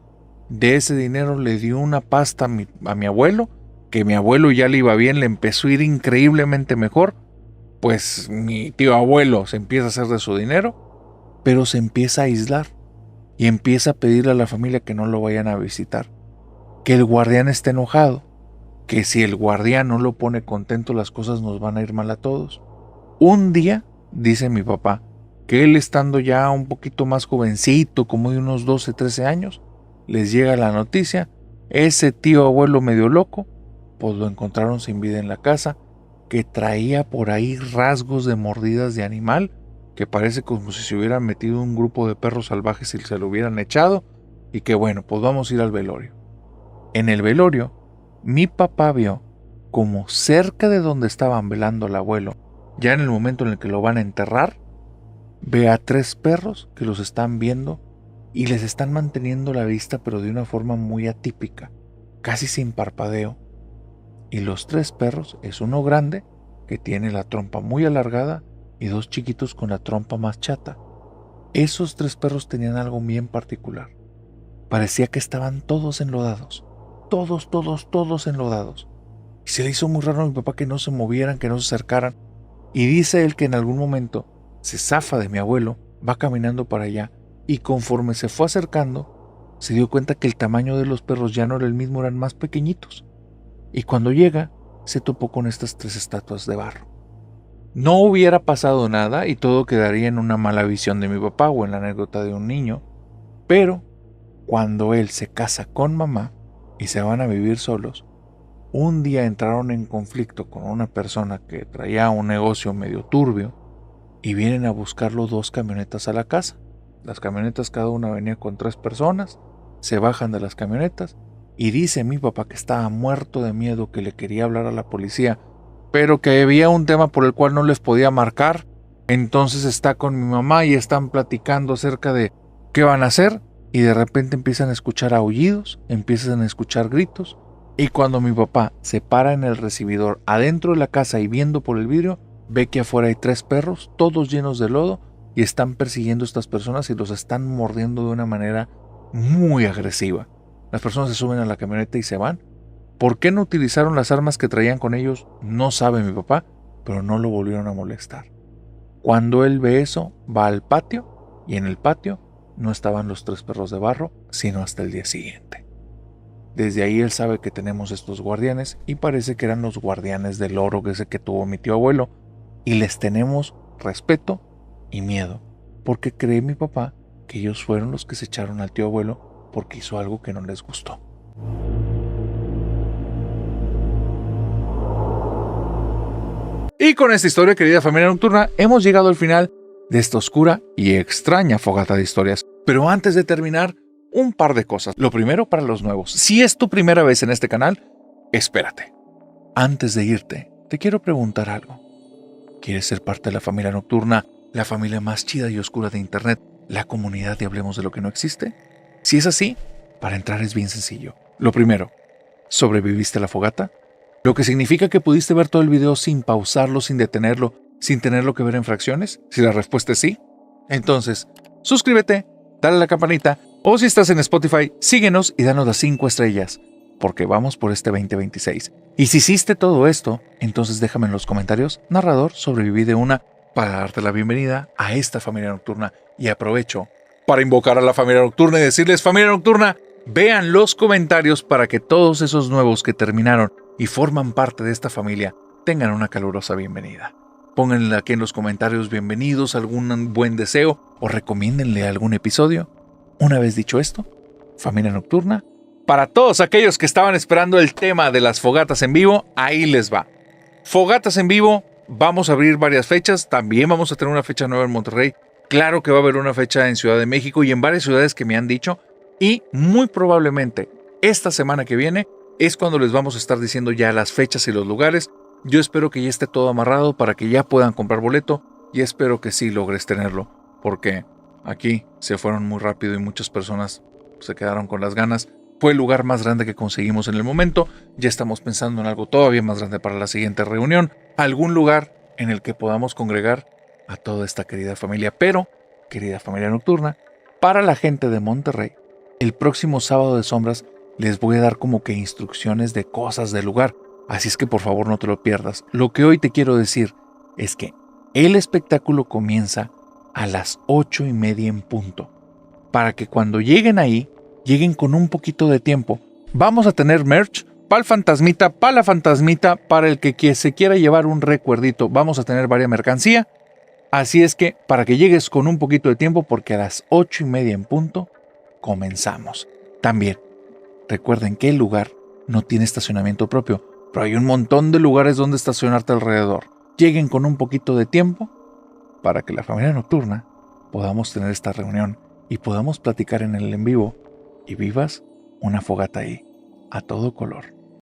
De ese dinero le dio una pasta a mi abuelo, que mi abuelo ya le iba bien, le empezó a ir increíblemente mejor, pues mi tío abuelo se empieza a hacer de su dinero, pero se empieza a aislar y empieza a pedirle a la familia que no lo vayan a visitar, que el guardián esté enojado, que si el guardián no lo pone contento las cosas nos van a ir mal a todos. Un día, dice mi papá, que él estando ya un poquito más jovencito, como de unos 12, 13 años, les llega la noticia, ese tío abuelo medio loco, pues lo encontraron sin vida en la casa, que traía por ahí rasgos de mordidas de animal, que parece como si se hubieran metido un grupo de perros salvajes y se lo hubieran echado, y que bueno, pues vamos a ir al velorio. En el velorio, mi papá vio como cerca de donde estaban velando al abuelo, ya en el momento en el que lo van a enterrar, ve a 3 perros que los están viendo y les están manteniendo la vista, pero de una forma muy atípica, casi sin parpadeo. Y los 3 perros es uno grande, que tiene la trompa muy alargada, y 2 chiquitos con la trompa más chata. Esos 3 perros tenían algo bien particular. Parecía que estaban todos enlodados. Todos enlodados. Y se le hizo muy raro a mi papá que no se movieran, que no se acercaran. Y dice él que en algún momento se zafa de mi abuelo, va caminando para allá, y conforme se fue acercando, se dio cuenta que el tamaño de los perros ya no era el mismo, eran más pequeñitos. Y cuando llega, se topó con estas 3 estatuas de barro. No hubiera pasado nada y todo quedaría en una mala visión de mi papá o en la anécdota de un niño, pero cuando él se casa con mamá y se van a vivir solos, un día entraron en conflicto con una persona que traía un negocio medio turbio y vienen a buscarlo 2 camionetas a la casa. Las camionetas cada una venía con 3 personas, se bajan de las camionetas y dice mi papá que estaba muerto de miedo, que le quería hablar a la policía, pero que había un tema por el cual no les podía marcar. Entonces está con mi mamá y están platicando acerca de qué van a hacer y de repente empiezan a escuchar aullidos, empiezan a escuchar gritos, y cuando mi papá se para en el recibidor adentro de la casa y viendo por el vidrio, ve que afuera hay 3 perros, todos llenos de lodo, y están persiguiendo a estas personas y los están mordiendo de una manera muy agresiva. Las personas se suben a la camioneta y se van. ¿Por qué no utilizaron las armas que traían con ellos? No sabe mi papá, pero no lo volvieron a molestar. Cuando él ve eso, va al patio, y en el patio no estaban los 3 perros de barro, sino hasta el día siguiente. Desde ahí él sabe que tenemos estos guardianes y parece que eran los guardianes del oro que tuvo mi tío abuelo, y les tenemos respeto y miedo. porque cree mi papá que ellos fueron los que se echaron al tío abuelo porque hizo algo que no les gustó. Y con esta historia, querida familia nocturna, hemos llegado al final de esta oscura y extraña fogata de historias. Pero antes de terminar, un par de cosas. Lo primero, para los nuevos. Si es tu primera vez en este canal, espérate. Antes de irte, te quiero preguntar algo. ¿Quieres ser parte de la familia nocturna, la familia más chida y oscura de internet, la comunidad de Hablemos de lo que no existe? Si es así, para entrar es bien sencillo. Lo primero, ¿sobreviviste a la fogata? Lo que significa que pudiste ver todo el video sin pausarlo, sin detenerlo, sin tenerlo que ver en fracciones. Si la respuesta es sí, entonces suscríbete, dale a la campanita, o si estás en Spotify, síguenos y danos las 5 estrellas, porque vamos por este 2026. Y si hiciste todo esto, entonces déjame en los comentarios, narrador, sobreviví de una, para darte la bienvenida a esta familia nocturna. Y aprovecho para invocar a la familia nocturna y decirles: familia nocturna, vean los comentarios para que todos esos nuevos que terminaron y forman parte de esta familia tengan una calurosa bienvenida. Pónganle aquí en los comentarios bienvenidos, algún buen deseo o recomiéndenle algún episodio. Una vez dicho esto, familia nocturna, para todos aquellos que estaban esperando el tema de las fogatas en vivo, ahí les va. Fogatas en vivo, vamos a abrir varias fechas, también vamos a tener una fecha nueva en Monterrey. Claro que va a haber una fecha en Ciudad de México y en varias ciudades que me han dicho, y muy probablemente esta semana que viene es cuando les vamos a estar diciendo ya las fechas y los lugares. Yo espero que ya esté todo amarrado para que ya puedan comprar boleto y espero que sí logres tenerlo, porque aquí se fueron muy rápido y muchas personas se quedaron con las ganas. Fue el lugar más grande que conseguimos en el momento. Ya estamos pensando en algo todavía más grande para la siguiente reunión. Algún lugar en el que podamos congregar a toda esta querida familia. Pero, querida familia nocturna, para la gente de Monterrey, el próximo sábado de sombras les voy a dar como que instrucciones de cosas del lugar. Así es que por favor no te lo pierdas. Lo que hoy te quiero decir es que el espectáculo comienza a las 8:30 en punto. Para que cuando lleguen ahí, lleguen con un poquito de tiempo. Vamos a tener merch para el fantasmita, para la fantasmita, para el que se quiera llevar un recuerdito. Vamos a tener varias mercancía. Así es que para que llegues con un poquito de tiempo, porque a las 8:30 en punto comenzamos. También recuerden que el lugar no tiene estacionamiento propio, pero hay un montón de lugares donde estacionarte alrededor. Lleguen con un poquito de tiempo para que la familia nocturna podamos tener esta reunión y podamos platicar en el en vivo y vivas una fogata ahí, a todo color.